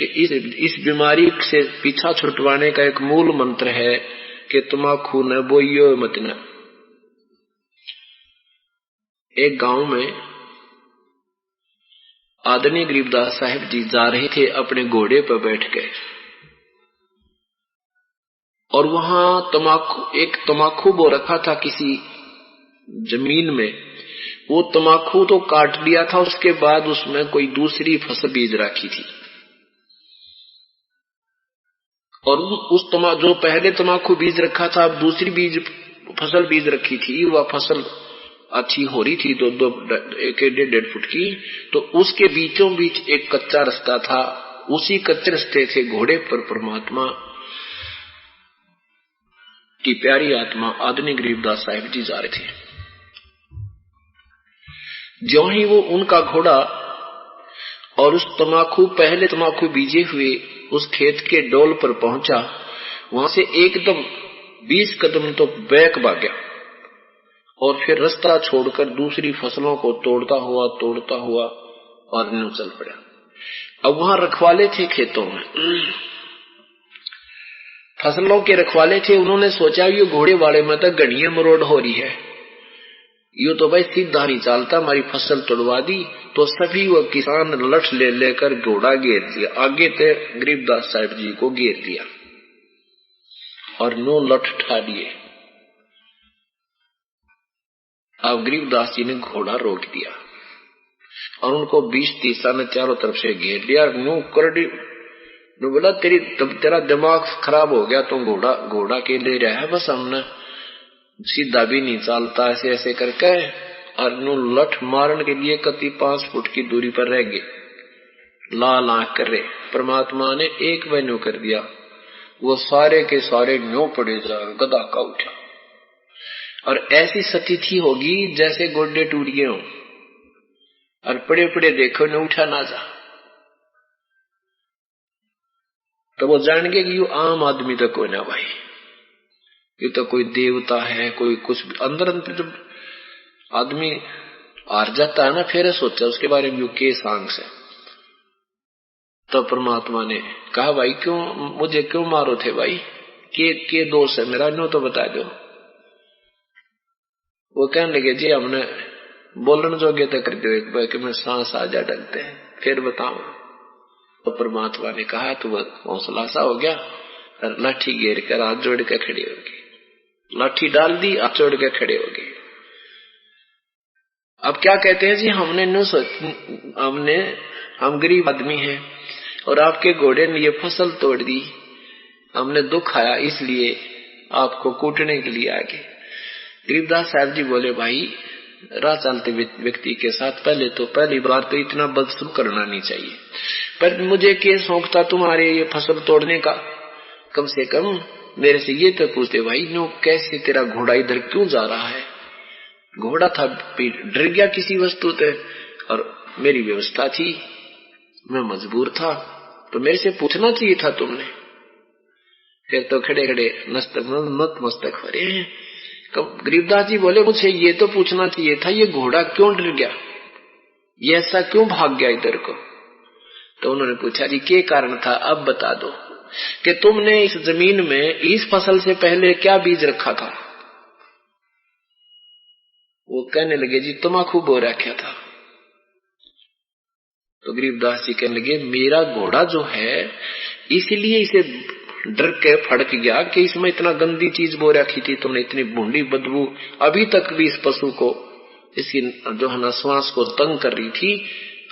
इस बीमारी से पीछा छुटवाने का एक मूल मंत्र है कि तमाकू न बोइयो मत न। एक गांव में आदरणीय गरीबदास साहिब जी जा रहे थे अपने घोड़े पर बैठ के, और वहां एक तमाकू बो रखा था किसी जमीन में। वो तमाकू तो काट लिया था, उसके बाद उसमें कोई दूसरी फसल बीज रखी थी, और उस जो पहले तमाकू बीज रखा था अब दूसरी फसल बीज रखी थी। वह फसल अच्छी हो रही थी, 1.5 फुट की। तो उसके बीचों बीच एक कच्चा रास्ता था। उसी कच्चे रास्ते से घोड़े पर परमात्मा की प्यारी आत्मा आदरणीय गरीबदास साहिब जी जा रहे थे। ज्यों ही वो उनका घोड़ा और उस पहले तमाकू बीजे हुए उस खेत के डोल पर पहुंचा, वहां से एकदम 20 कदम तो बैक भागा और फिर रास्ता छोड़कर दूसरी फसलों को तोड़ता हुआ और न्यू चल पड़ा। अब वहां रखवाले थे खेतों में, फसलों के रखवाले थे। उन्होंने सोचा ये घोड़े वाले में तो गणिया मरोड़ हो रही है, यू तो भाई सीधा नहीं चलता, हमारी फसल तोड़वा दी। तो सभी वो किसान लठ ले लेकर घोड़ा घेर दिया, आगे ते गरीबदास साहिब जी को घेर दिया और नो लठ ठा दिए। अब गरीबदास जी ने घोड़ा रोक दिया और उनको 20-30 ने चारों तरफ से घेर लिया। नो करडी नो बोला तेरा दिमाग खराब हो गया, तुम घोड़ा के ले रहा है, बस हमने सीधा भी नहीं चलता, ऐसे ऐसे करके। और नो लठ मारने के लिए कति 5 फुट की दूरी पर रह गए, लाल आंख कर रहे। परमात्मा ने एक न्यू कर दिया, वो सारे के सारे न्यू पड़े जा गदा का उठा। और ऐसी स्थिति होगी जैसे गोडे टूट गए हो और पड़े पड़े देखो न उठा ना जा। तो वो जान गए कि ये आम आदमी तो कोई ना भाई, ये तो कोई देवता है, कोई कुछ। अंदर जब आदमी हार जाता है ना, फिर सोचा उसके बारे में के सांग से। तो परमात्मा ने कहा भाई क्यों मुझे क्यों मारो थे भाई, के दोष है मेरा, नो तो बता दो। वो कहने लगे जी हमने बोलने जोगे तो कर दो एक बार कि मैं सांस आ जा डलते हैं, फिर बताओ। तो परमात्मा ने कहा तो वह हौसला सा हो गया और लाठी घेर कर हाथ जोड़ के खड़े हो गए, लाठी डाल दी, हाथ जोड़ के खड़े हो गए। अब क्या कहते हैं जी, हम गरीब आदमी हैं और आपके घोड़े ने ये फसल तोड़ दी, हमने दुख आया इसलिए आपको कूटने के लिए आ गए। गरीबदास साहब जी बोले भाई राह चलते व्यक्ति के साथ पहली बार तो इतना बदसलूक करना नहीं चाहिए, पर मुझे क्या शौक था तुम्हारे ये फसल तोड़ने का, कम से कम मेरे से ये तो पूछते भाई नो कैसे तेरा घोड़ा इधर क्यों जा रहा है। घोड़ा था डर गया किसी वस्तु से और मेरी व्यवस्था थी, मैं मजबूर था, तो मेरे से पूछना चाहिए था तुमने। फिर तो खड़े खड़े नतमस्तक हो रहे हैं। गरीबदास जी बोले मुझे ये तो पूछना चाहिए था ये घोड़ा क्यों डर गया, ये ऐसा क्यों भाग गया इधर को। तो उन्होंने पूछा जी क्या कारण था, अब बता दो कि तुमने इस जमीन में इस फसल से पहले क्या बीज रखा था। वो कहने लगे जी तमाकू बो रखा था। तो गरीबदास जी कहने लगे मेरा घोड़ा जो है इसलिए इसे डर के फड़क गया कि इसमें इतना गंदी चीज बो रखी थी तुमने, इतनी भूंडी बदबू अभी तक भी इस पशु को, इसकी जो है ना श्वास को तंग कर रही थी,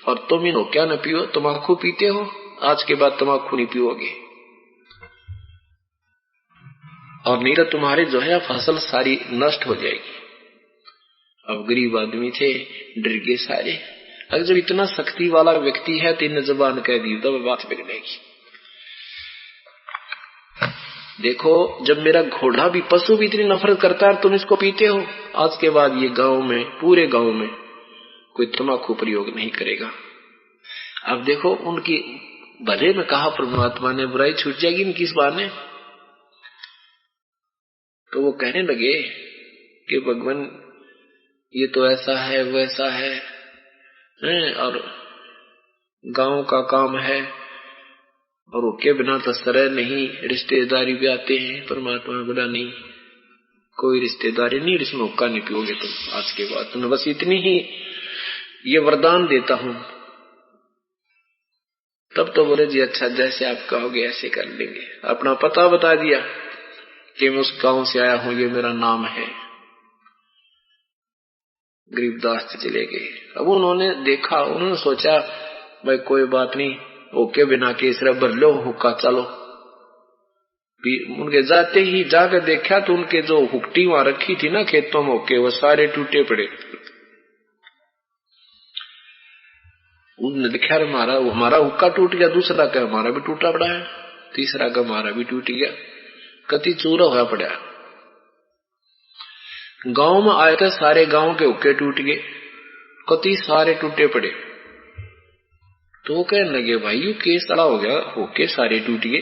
और तुम इन्हों क्या न पियो, तमाकू पीते हो, आज के बाद तमाकू नहीं पियोगे और नहीं तो तुम्हारे जो है फसल सारी नष्ट हो जाएगी। अब गरीब आदमी थे, डर गए सारे अगर जब इतना शक्ति वाला व्यक्ति है तो इन जबान कह दी तो बात बिगड़ेगी। देखो, जब मेरा घोड़ा भी, पशु भी इतनी नफरत करता है, तुम इसको पीते हो। आज के बाद ये गांव में, पूरे गांव में कोई तम्बाकू प्रयोग नहीं करेगा। अब देखो, उनकी भले में कहा परमात्मा ने, बुराई छूट जाएगी इनकी इस बहाने। तो वो कहने लगे कि भगवान ये तो ऐसा है वैसा है, और गांव का काम है, और उसके बिना तो सरह नहीं, रिश्तेदारी भी आते हैं। परमात्मा ने बोला नहीं, कोई रिश्तेदारी नहीं, इसमें हुक्का नहीं पियोगे तुम आज के बाद, तुम्हें बस इतनी ही ये वरदान देता हूं। तब तो बोले जी अच्छा, जैसे आप कहोगे ऐसे कर लेंगे। अपना पता बता दिया कि मैं उस गांव से आया हूं, ये मेरा नाम है। गरीबदास से चले गए। अब उन्होंने देखा, उन्होंने सोचा भाई कोई बात नहीं, ओके बिना केसरा भर लो हुक्का, चलो। उनके जाते ही जाकर देखा तो उनके जो हुक्टी वहां रखी थी ना खेतों में होके, वो सारे टूटे पड़े। उन्होंने देखा हमारा हुक्का टूट गया, दूसरा का हमारा भी टूटा पड़ा है, तीसरा का हमारा भी टूट गया, कति चूरा हुआ पड़ा। गांव में आए थे, सारे गांव के हुक्के टूट गए, कति सारे टूटे पड़े। तो वो कहने लगे भाई ये केस तड़ा हो गया, हुक्के सारे टूट गए।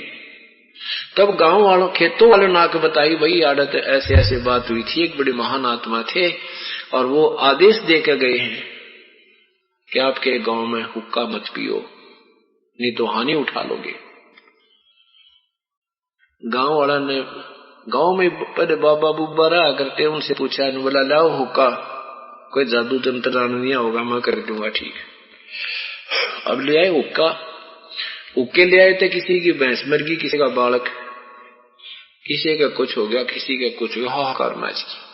तब गांव वालों, खेतों वालों ने आके बताई भाई आड़त ऐसे ऐसे बात हुई थी, एक बड़े महान आत्मा थे और वो आदेश देकर गए हैं कि आपके गांव में हुक्का मत पियो, नहीं तो हानि उठा लोगे। गांव वाला ने, गांव में पहले बाबा बुब्बा रहा करते, उनसे पूछा, बोला लाओ हुक्का, कोई जादू जंत्र नहीं होगा, मैं कर दूंगा ठीक। अब ले आए हुक्का, हुक्के ले आए थे, किसी की भैंस मर गई, किसी का बालक, किसी का कुछ हो गया, किसी का कुछ हो गया, हाहाकार मच गई।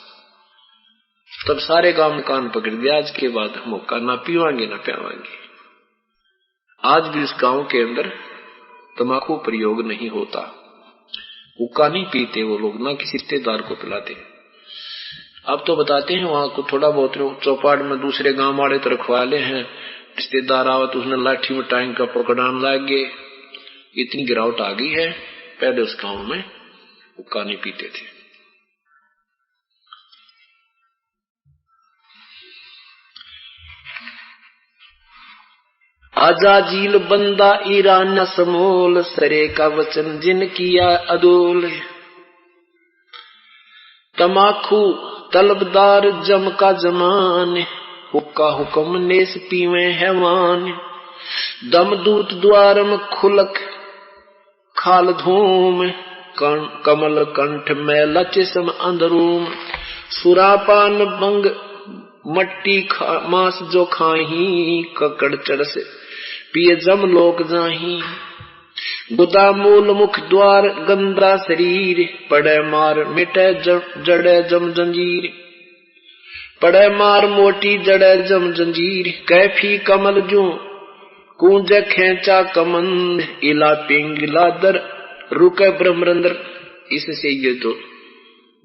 तब सारे गांव में कान पकड़ दिया, आज के बाद हम हुक्का ना पीवांगे ना पियावांगे। आज भी उस गांव के अंदर तम्बाकू प्रयोग नहीं होता, हुक्का नहीं पीते वो लोग, ना किसी रिश्तेदार को पिलाते। अब तो बताते हैं वहां को थोड़ा बहुत चौपाट में दूसरे गांव वाले तो रखवाले हैं, रिश्तेदार आवा तो उसने लाठी में टांग का पकड़ान लाग गए। इतनी गिरावट आ गई है, पहले उस गांव में हुक्का नहीं पीते थे। आजाजील बंदा ईरान समोल, सरे का वचन जिन किया अदोल। तमाखू तलबदार जम का जमान, हुक्का हुक्म नेस पीवे हैवान। दम दूत द्वार में खुलक खाल धूम, कमल कंठ में लचिसम अंदरूम। सुरापान बंग मट्टी मांस जो खाही, ककड़ चरस पिए जम लोक जाही। गुदा मूल मुख द्वार गंद्रा शरीर, पड़े मार मिटे जड़े जम जंजीर। पड़े मार मोटी जड़े जम जंजीर, कैफी कमल जो कूंज खेचा कमंद। इला पिंगला दर रुके ब्रह्मरंद्र, इससे ये जो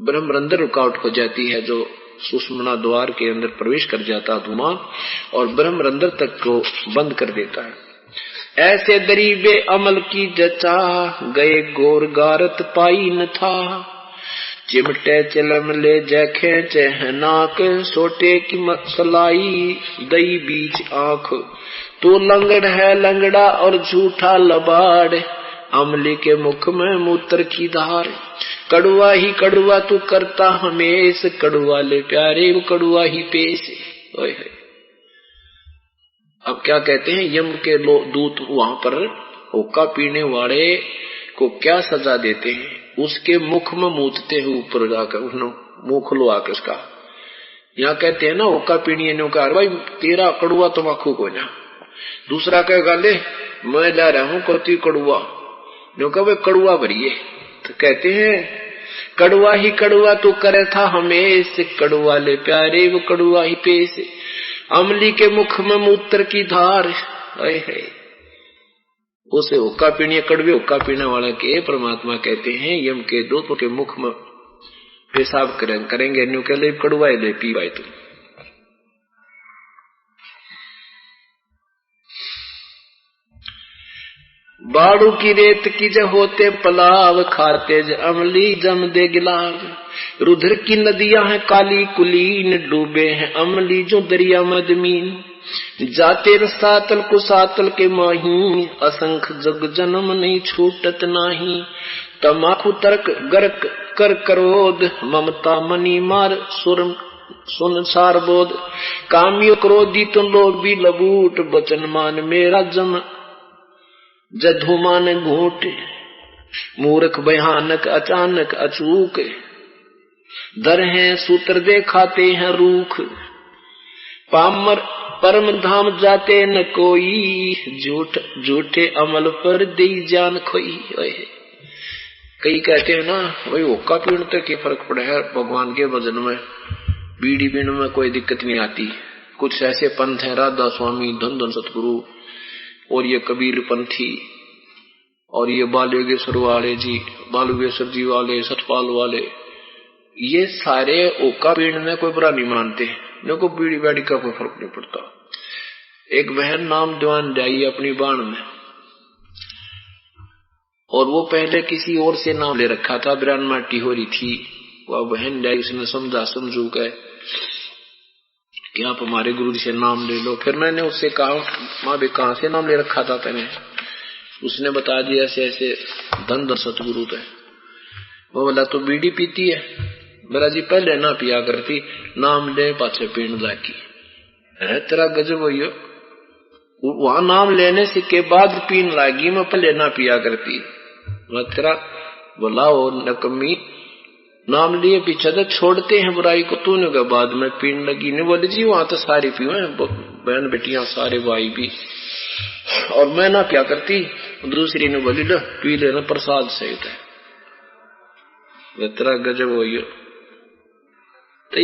ब्रह्मरंद्र रुकावट हो जाती है, जो सुषुम्ना द्वार के अंदर प्रवेश कर जाता धुआं, और ब्रह्मरंध्र तक को बंद कर देता है। ऐसे दरीबे अमल की जचा, गए गोर गारत पाई न था। चिमटे चिलम ले जखे चहनाक, सोटे की मसलाई दई बीच आंख। तो लंगड़ है लंगड़ा और झूठा लबाड़, अमली के मुख में मूत्र की धार। कड़ुआ ही कड़ुआ तू करता हमेश, कड़ुआ ले प्यारे वो कड़ुआ ही पेश। अब क्या कहते हैं, यम के दूत वहां पर हुक्का पीने वाले को क्या सजा देते हैं, उसके मुख में मूतते हैं ऊपर जाकर, मुंह खुलवा के उसका। यहाँ कहते हैं ना हुक्का पीने ने कहा भाई तेरा कड़ुआ तम्बाकू को ना, दूसरा कहेगा ले मैं ला रहा हूं कोती कड़ुआ, जो कहे कड़ुआ भरिए। तो कहते हैं कड़ुआ ही कड़ुआ तू करे था हमेश, कड़ुआ ले प्यारे वो कड़ुआ ही पेश। अमली के मुख में मूत्र की धार, है उसे हुक्का पीने कड़वे हुक्का पीने वाला के परमात्मा कहते हैं यम के दूतों के मुख में पेशाब करेंगे, न्यू के लिए कड़ुआ ले पी भाई तुम। बाड़ू की रेत की ज होते पलाव, खाते ज अमली जम दे गिलाव। रुधिर की नदियां हैं काली कुलीन, डूबे हैं अमली जो दरिया मदमीन। जाते रसातल कुसातल के माही, असंख जग जन्म नहीं छूटत नाही। तमाकू तर्क गर्क कर करोध, ममता मनी मार सुर सुन सार बोध। कामियो क्रोधी तो लोभी लबूट, बचन मान मेरा जम जधुमान घूट। मूर्ख भयानक अचानक अचूक, दर हैं सूत्र दे खाते हैं रूख। पामर परम धाम जाते न कोई, झूठे अमल पर दे जान खोई। कई कहते हैं ना भाई हुक्का पीने तक क्या फर्क पड़ा है, भगवान के भजन में बीड़ी पीने में कोई दिक्कत नहीं आती। कुछ ऐसे पंथ हैं, राधा स्वामी, धन धन सतगुरु, और ये कबीर पंथी, और ये बालयोगेश्वर वाले जी, बालयोगेश्वर जी वाले, सतपाल वाले, ये सारे ओका पीने में कोई बुरा नहीं मानते। देखो बीड़ी बाड़ी का कोई फर्क नहीं पड़ता। एक बहन नाम दीवान जाई अपनी बाण में, और वो पहले किसी और से नाम ले रखा था, बिरान माटी हो रही थी। वह बहन जाई, उसने समझा समझू के कि आप हमारे गुरु जी से नाम ले लो। फिर मैंने उससे कहा माँ भी कहाँ से नाम ले रखा था तेने? उसने बता दिया ऐसे ऐसे धन धन सतगुरु थे। वो बोला तो बीड़ी पीती है? बोला जी पहले ना पिया करती, नाम ले पाछे पीण लागी है। तेरा गजब हो, वहां नाम लेने से के बाद पीन लागी, मैं पहले ना पिया करती। मैं तेरा बोला वो नकमी, नाम लिए पीछे तो छोड़ते हैं बुराई को, तूने के बाद में पीने लगी। नहीं बोले जी वहां तो सारी पीवे, बहन बेटियां सारे भाई भी, और मैं ना पिया करती। दूसरी ने बोली लो पी लेना, प्रसाद सहित है। तेरा गजब हो। तो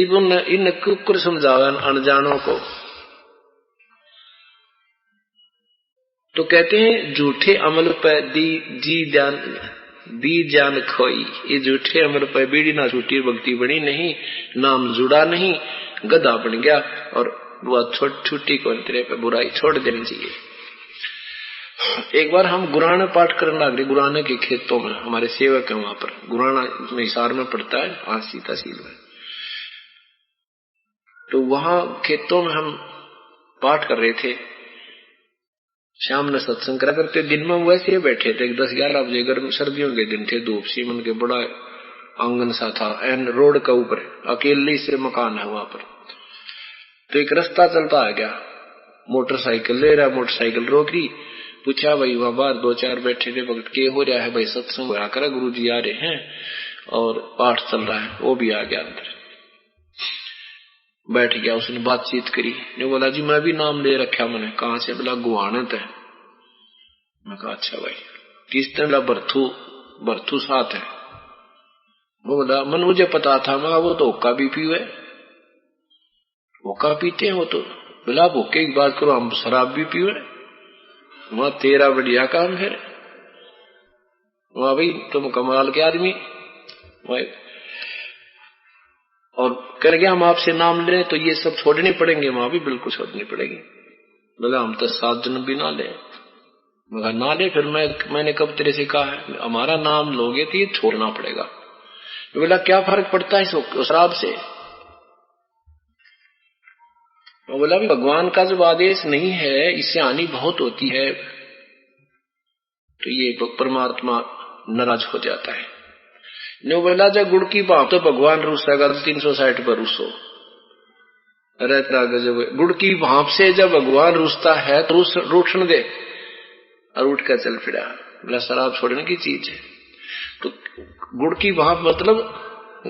इन कुकर समझावे अनजानों को। तो कहते हैं झूठे अमल पर दी जान खोई। ये झूठे अमल पर बीड़ी ना छूटी, भक्ति बनी नहीं, नाम जुड़ा नहीं, गधा बन गया। और वह छुट्टी को तेरे पे बुराई छोड़ देनी चाहिए। एक बार हम गुराना पाठ करने लग रहे, गुराना के खेतों में, हमारे सेवक है वहां पर, गुराना में हिसार में पड़ता है, आसी तहसील में। तो वहां खेतों में हम पाठ कर रहे थे, शाम में सत्संग करा करते, दिन में वैसे ही बैठे थे। 10-11 बजे, गर्म सर्दियों के दिन थे, धूप सीमन के, बड़ा आंगन सा था, एन रोड का ऊपर, अकेले से मकान है वहां पर। तो एक रास्ता चलता आ गया, मोटरसाइकिल ले रहा, मोटरसाइकिल रोक रही। पूछा भाई वहां बाहर 2-4 बैठे थे, वक्त के हो रहा है भाई? सत्संग होया करा, गुरु जी आ रहे हैं और पाठ चल रहा है। वो भी आ गया अंदर, बैठ गया, उसने बातचीत करी। ने बोला जी मैं भी नाम ले रखा मैंने। कहां से? बोला गुवानत है। मैं कहा अच्छा भाई किस तरह? भरथू साथ है। वो बोला मन मुझे पता था। मैं वो तो हुक्का भी पीवे, हुक्का पीते हैं वो तो। बोला हुक्के की बात करो, हम शराब भी पीवे। वहां तेरा बढ़िया काम है वहां भाई, तुम कमाल के आदमी। और कर गया हम आपसे नाम ले रहे तो ये सब छोड़ने पड़ेंगे? वहां भी बिल्कुल छोड़नी पड़ेगी। बोला हम तो 7 जन्म भी ना ले। मगर ना ले फिर मैंने कब तेरे से कहा है? हमारा नाम लोगे तो ये छोड़ना पड़ेगा। बोला क्या फर्क पड़ता है शराब से? बोला भी भगवान का जब आदेश नहीं है, इससे हानि बहुत होती है, तो ये परमात्मा नाराज हो जाता है। नो बोला जब गुड़ की भाप तो भगवान रूसेगा तो 360 पर रूसो। अरे गजब, गुड़ की भाप से जब भगवान रूसता है तो रूठन दे, और उठ कर चल फिरा। बोला शराब छोड़ने की चीज है। तो गुड़ की भाप मतलब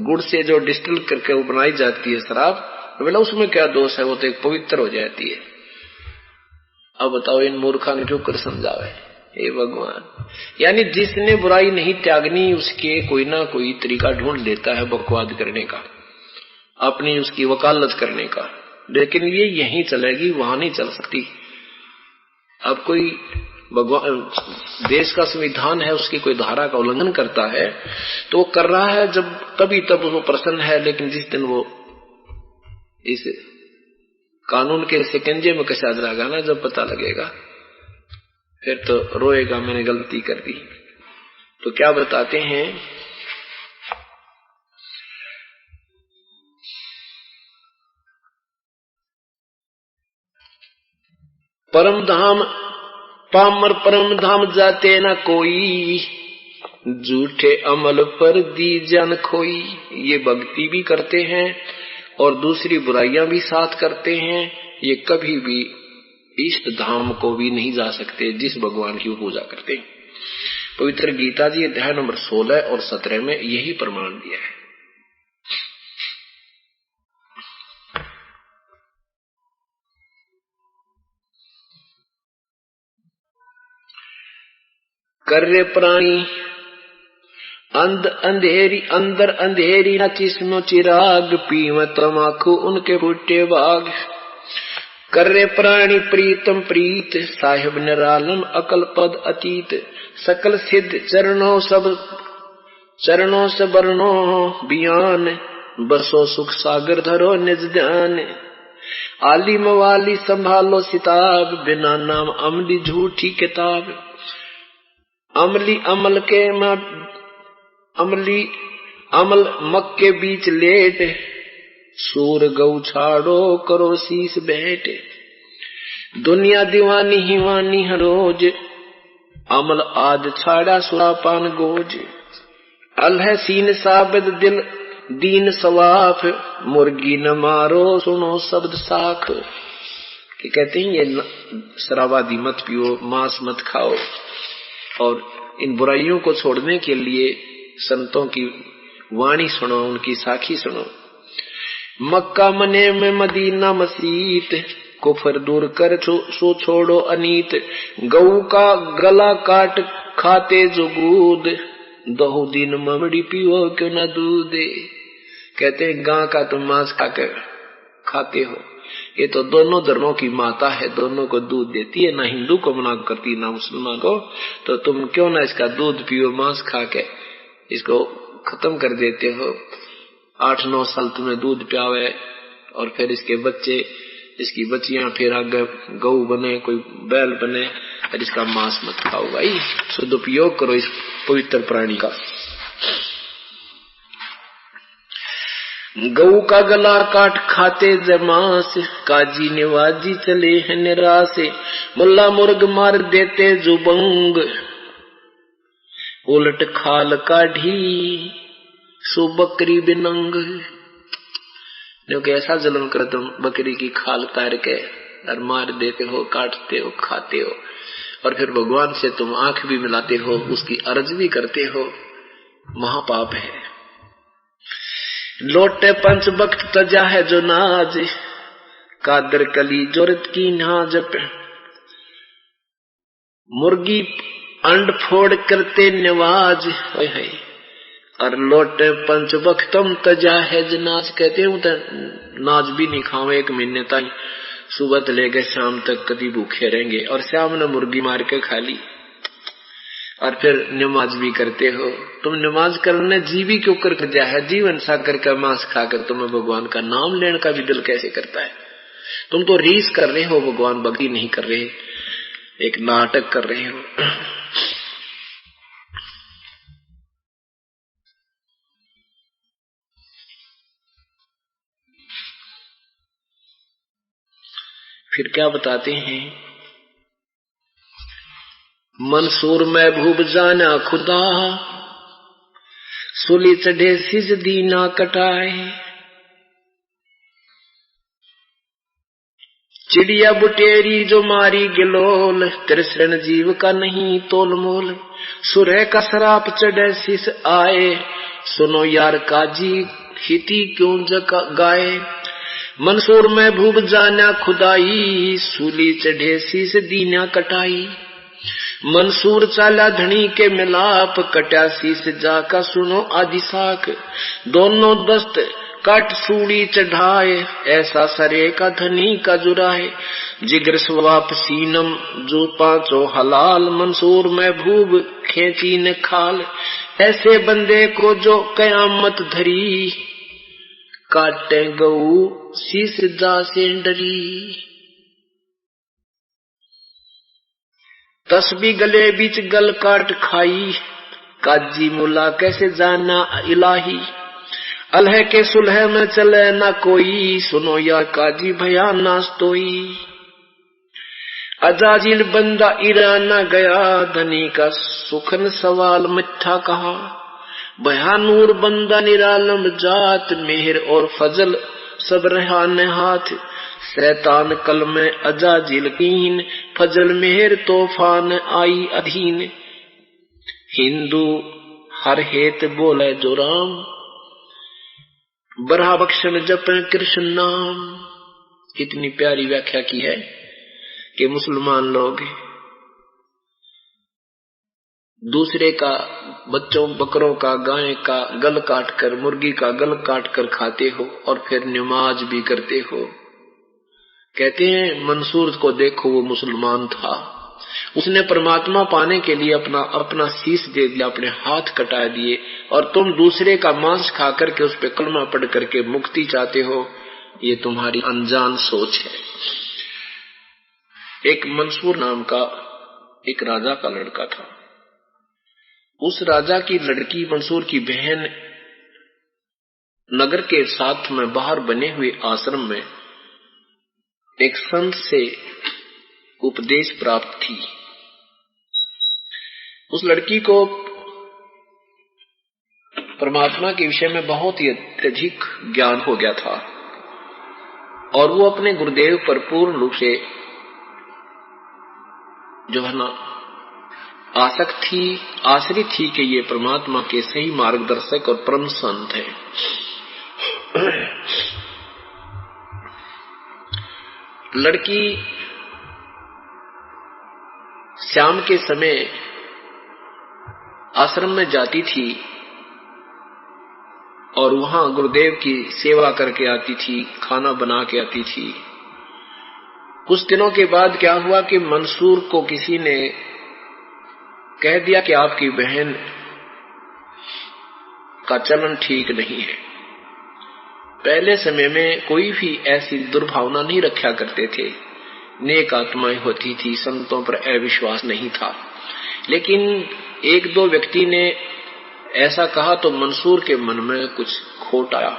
गुड़ से जो डिस्टिल करके वो बनाई जाती है शराब, बोला उसमें क्या दोष है? वो तो एक पवित्र हो जाती है। अब बताओ इन मूर्खा ने क्यों कर समझावे? हे भगवान, यानी जिसने बुराई नहीं त्यागनी उसके कोई ना कोई तरीका ढूंढ लेता है बकवाद करने का, अपनी उसकी वकालत करने का। लेकिन ये यहीं चलेगी, वहां नहीं चल सकती। अब कोई भगवान देश का संविधान है, उसकी कोई धारा का उल्लंघन करता है तो वो कर रहा है जब तभी तब वो प्रसन्न है। लेकिन जिस दिन वो इस कानून के शिकंजे में कसा जाएगा ना, जब पता लगेगा फिर तो रोएगा मैंने गलती कर दी। तो क्या बताते हैं, परम धाम पामर परम धाम जाते न कोई, झूठे अमल पर दी जान खोई। ये भक्ति भी करते हैं और दूसरी बुराइयां भी साथ करते हैं, ये कभी भी इष्ट धाम को भी नहीं जा सकते जिस भगवान की पूजा करते हैं। पवित्र गीता जी अध्याय नंबर 16 और 17 में यही प्रमाण दिया है। कर्रे प्राणी अंदर अंधेरी न चिस्मो चिराग, पीव तमाकू उनके फूटे बाग। कर्रे प्राणी प्रीतम प्रीत, साहिब निरालम अकल पद अतीत। सकल सिद्ध चरणों से बरनो बियान, बरसो सुख सागर धरो निज ध्यान। आली मवाली संभालो सिताब, बिना नाम अमली झूठी किताब। अमली अमल मक के बीच लेट, सूर गौ छाड़ो करो शीस बैठ। दुनिया दीवानी हिवानी हर रोज, अमल आद छाड़ा सुरापान गोज। अलह सीन साबिद दिल दीन सवाफ, मुर्गी न मारो सुनो शब्द साख। कि कहते हैं ये शराबादी मत पियो, मांस मत खाओ, और इन बुराइयों को छोड़ने के लिए संतों की वाणी सुनो, उनकी साखी सुनो। मक्का मने में मदीना मसीत, कुफर दूर कर सो छोड़ो अनीत। गऊ का गला काट खाते जो दूध, दो दिन ममड़ी पियो क्यों न दूध। कहते हैं गां का तुम मांस खाकर खाते हो, ये तो दोनों धर्मों की माता है, दोनों को दूध देती है, ना हिंदू को मना करती ना मुसलमान को, तो तुम क्यों ना इसका दूध पियो, मांस खा के इसको खत्म कर देते हो। 8-9 साल तुम्हें दूध पियावे और फिर इसके बच्चे, इसकी बच्चियां फिर आगे गऊ बने, कोई बैल बने, और इसका मांस मत खाओ भाई, सदुपयोग करो इस पवित्र प्राणी का। गऊ का गला काट खाते जमास, काजी निवाजी चले हैं निराश। मुल्ला मुर्ग मार देते जुबंग, उलट खाल काढ़ी सो बकरी बिनंग। क्योंकि ऐसा जुल्म कर तुम बकरी की खाल तार के और मार देते हो, काटते हो, खाते हो, और फिर भगवान से तुम आंख भी मिलाते हो, उसकी अर्ज भी करते हो, महापाप है। लोटे पंच बख्त तजा है जो नाज, कादर कली जोरत की नाज। मुर्गी अंड फोड़ करते निवाज, और लोटे पंच बख्तम तजा है जो नाज। कहते हूं तो नाज भी नहीं खाओ 1 महीने तक, सुबह से लेकर शाम तक कभी भूखे रहेंगे, और शाम ने मुर्गी मार के खा ली, और फिर नमाज भी करते हो। तुम नमाज करने जीवी क्यों कर दिया है, जीवन सागर का मांस खाकर तुम्हें भगवान का नाम लेने का भी दिल कैसे करता है। तुम तो रीस कर रहे हो, भगवान भक्ति नहीं कर रहे, एक नाटक कर रहे हो। फिर क्या बताते हैं, मंसूर महबूब जाना खुदा, सुली चढ़े सिज दीना कटाए। चिड़िया बुटेरी जो मारी गिलोल, तिरसण जीव का नहीं तोल मोल। सुरह का शराप चढ़े सिस आए, सुनो यार काजी हिती क्यों गाए। मंसूर महबूब जाना खुदाई, सूली चढ़े शीस दीना कटाई। मंसूर चाला धनी के मिलाप, कटा शीस जाका सुनो आदि साख। दोनों दस्त काट सूली चढ़ाए, ऐसा सरे का धनी का जुराए। जिगर स्वाप सीनम जो 5 हलाल, मंसूर महबूब खेची ने खाल। ऐसे बंदे को जो कयामत धरी, काटे गऊ शीस जा से डरी। तस्बी गले बीच गल काट खाई, काजी मुला कैसे जाना इलाही। अलह के सुलह में चले ना कोई, सुनो या काजी भया नास्तोई। अजाजिल बंदा ईराना गया, धनी का सुखन सवाल मिठा कहा। भयानूर बंदा निरालम जात, मेहर और फजल सब रहा न हाथ। शैतान कल में अजाजिल कीन, फजल मेहर तूफान आई अधीन। हिंदू हर हेत बोले जो राम, बरहा बख्शन जपे कृष्ण नाम। कितनी प्यारी व्याख्या की है कि मुसलमान लोग दूसरे का बच्चों बकरों का गाय का गल काट कर, मुर्गी का गल काट कर खाते हो और फिर नमाज भी करते हो। कहते हैं मंसूर को देखो, वो मुसलमान था, उसने परमात्मा पाने के लिए अपना शीश दे दिया, अपने हाथ कटा दिए, और तुम दूसरे का मांस खा करके उस पे कलमा पढ़ करके मुक्ति चाहते हो। ये तुम्हारी अनजान सोच है। एक मंसूर नाम का एक राजा का लड़का था। उस राजा की लड़की मंसूर की बहन नगर के साथ में बाहर बने हुए आश्रम में एक संत से उपदेश प्राप्त थी। उस लड़की को परमात्मा के विषय में बहुत ही अत्यधिक ज्ञान हो गया था और वो अपने गुरुदेव पर पूर्ण रूप से जो है ना आसक्त थी, आश्रित थी कि ये परमात्मा के सही मार्गदर्शक और परम संत है। लड़की शाम के समय आश्रम में जाती थी और वहां गुरुदेव की सेवा करके आती थी, खाना बना के आती थी। कुछ दिनों के बाद क्या हुआ कि मंसूर को किसी ने कह दिया कि आपकी बहन का चलन ठीक नहीं है। पहले समय में कोई भी ऐसी दुर्भावना नहीं रखा करते थे, नेक आत्माएं होती थी, संतों पर अविश्वास नहीं था। लेकिन एक दो व्यक्ति ने ऐसा कहा तो मंसूर के मन में कुछ खोट आया।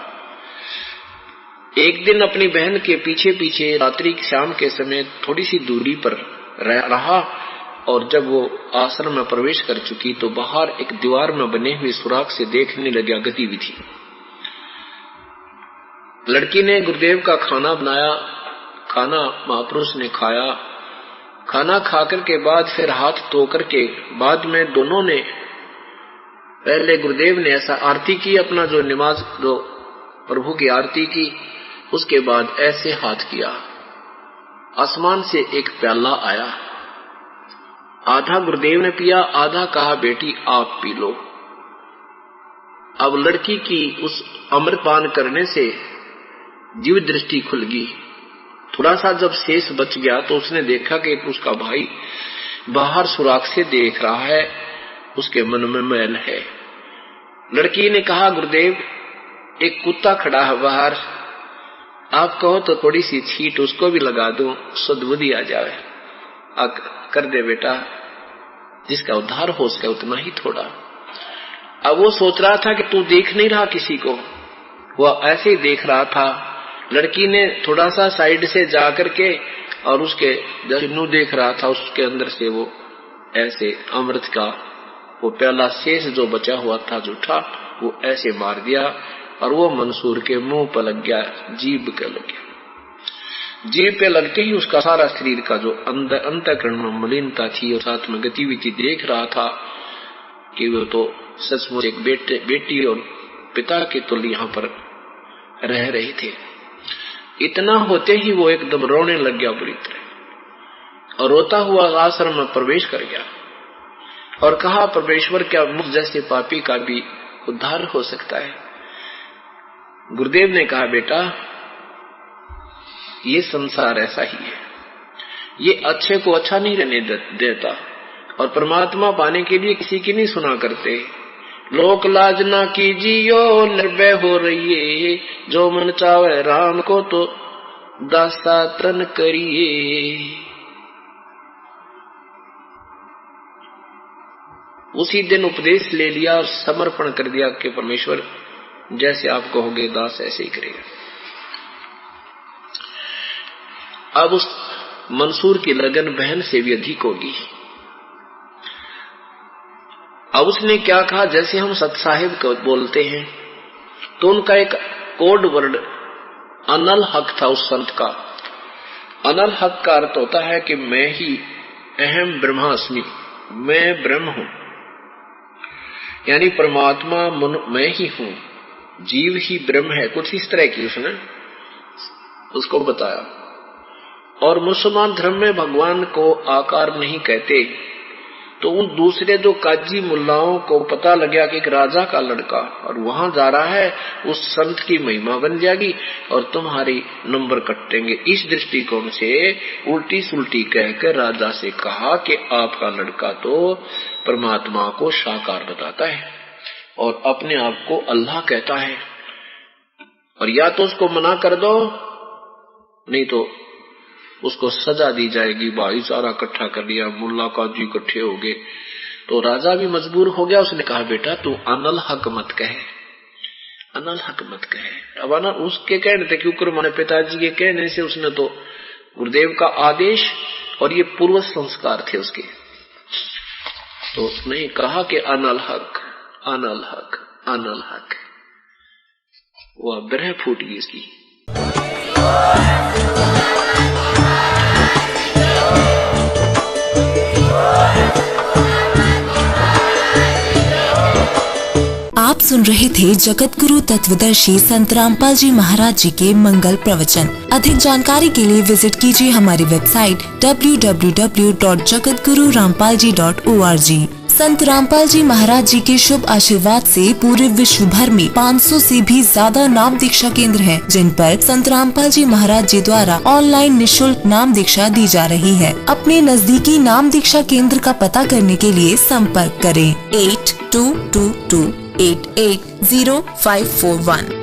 एक दिन अपनी बहन के पीछे पीछे रात्रि शाम के समय थोड़ी सी दूरी पर रहा और जब वो आश्रम में प्रवेश कर चुकी तो बाहर एक दीवार में बने हुए सुराख से देखने लगा गतिविधि। लड़की ने गुरुदेव का खाना बनाया, खाना महापुरुष ने खाया। खाना खाकर के बाद फिर हाथ धो करके बाद में दोनों ने पहले गुरुदेव ने ऐसा आरती की, अपना जो नमाज जो प्रभु की आरती की, उसके बाद ऐसे हाथ किया। आसमान से एक प्याला आया, आधा गुरुदेव ने पिया, आधा कहा बेटी आप पी लो। अब लड़की की उस अमृतपान करने से जीव दृष्टि खुल गई। थोड़ा सा जब शेष बच गया तो उसने देखा कि उसका भाई बाहर सुराख से देख रहा है, उसके मन में मैल है। लड़की ने कहा गुरुदेव एक कुत्ता खड़ा है बाहर, आप कहो तो थोड़ी सी छींट उसको भी लगा दूं, सद्बुद्धि आ जाए। कर दे बेटा, जिसका उद्धार हो सके उतना ही थोड़ा। अब वो सोच रहा था कि तू देख नहीं रहा किसी को, वह ऐसे ही देख रहा था। लड़की ने थोड़ा सा साइड से जा करके और उसके जिन्नू देख रहा था, उसके अंदर से वो ऐसे अमृत का वो प्याला शेष जो बचा हुआ था जूठा, वो ऐसे मार दिया और वो मंसूर के मुंह पर लग गया, जीभ पे लग गया। जीभ पे लगते ही उसका सारा शरीर का जो अंतःकरण में मलिनता थी और साथ में गतिविधि देख रहा था कि वो तो सचमुच एक बेटी और पिता के तुल्य यहाँ पर रह रहे थे। इतना होते ही वो एकदम रोने लग गया बुरी तरह और रोता हुआ आश्रम में प्रवेश कर गया और कहा परमेश्वर क्या मुझ जैसे पापी का भी उद्धार हो सकता है? गुरुदेव ने कहा बेटा ये संसार ऐसा ही है, ये अच्छे को अच्छा नहीं रहने देता और परमात्मा पाने के लिए किसी की नहीं सुना करते। लोक लाज ना कीजियो निर्भय हो रहिए, जो मन चावे राम को तो दासा तन करिए। उसी दिन उपदेश ले लिया और समर्पण कर दिया कि परमेश्वर जैसे आप कहोगे दास ऐसे ही करेगा। अब उस मंसूर की लगन बहन से भी अधिक होगी। अब उसने क्या कहा, जैसे हम सत साहिब को बोलते हैं तो उनका एक कोड वर्ड अनल हक था उस संत का। अनल हक का अर्थ होता है कि मैं ही अहम ब्रह्मास्मि, मैं ब्रह्म हूं, यानी परमात्मा मैं ही हूं, जीव ही ब्रह्म है, कुछ इस तरह की उसने उसको बताया। और मुसलमान धर्म में भगवान को आकार नहीं कहते, तो उन दूसरे जो काजी मुल्लाओं को पता लग गया कि एक राजा का लड़का और वहां जा रहा है, उस संत की महिमा बन जाएगी और तुम्हारी नंबर कटेंगे। इस दृष्टिकोण से उल्टी सुल्टी कहकर राजा से कहा कि आपका लड़का तो परमात्मा को साकार बताता है और अपने आप को अल्लाह कहता है, और या तो उसको मना कर दो नहीं तो उसको सजा दी जाएगी। भाईचारा इकट्ठा कर लिया, मुल्ला काजी इकट्ठे हो गए, तो राजा भी मजबूर हो गया। उसने कहा बेटा तू अनल हक मत कहे, अनल हक मत कहे। अब ना उसके कहने थे क्योंकि माने पिताजी के कहने से उसने तो गुरुदेव का आदेश और ये पूर्व संस्कार थे उसके, तो उसने कहा कि अनल हक, अनल हक, अनल हक। वह ब्रह फूट गई इसकी।
आप सुन रहे थे जगत गुरु तत्वदर्शी संत रामपाल जी महाराज जी के मंगल प्रवचन। अधिक जानकारी के लिए विजिट कीजिए हमारी वेबसाइट www.jagatgururampalji.org। संत रामपाल जी महाराज जी के शुभ आशीर्वाद से पूरे विश्व भर में 500 से भी ज्यादा नाम दीक्षा केंद्र हैं, जिन पर संत रामपाल जी महाराज जी द्वारा ऑनलाइन निशुल्क नाम दीक्षा दी जा रही है। अपने नजदीकी नाम दीक्षा केंद्र का पता करने के लिए संपर्क करें 8222880541।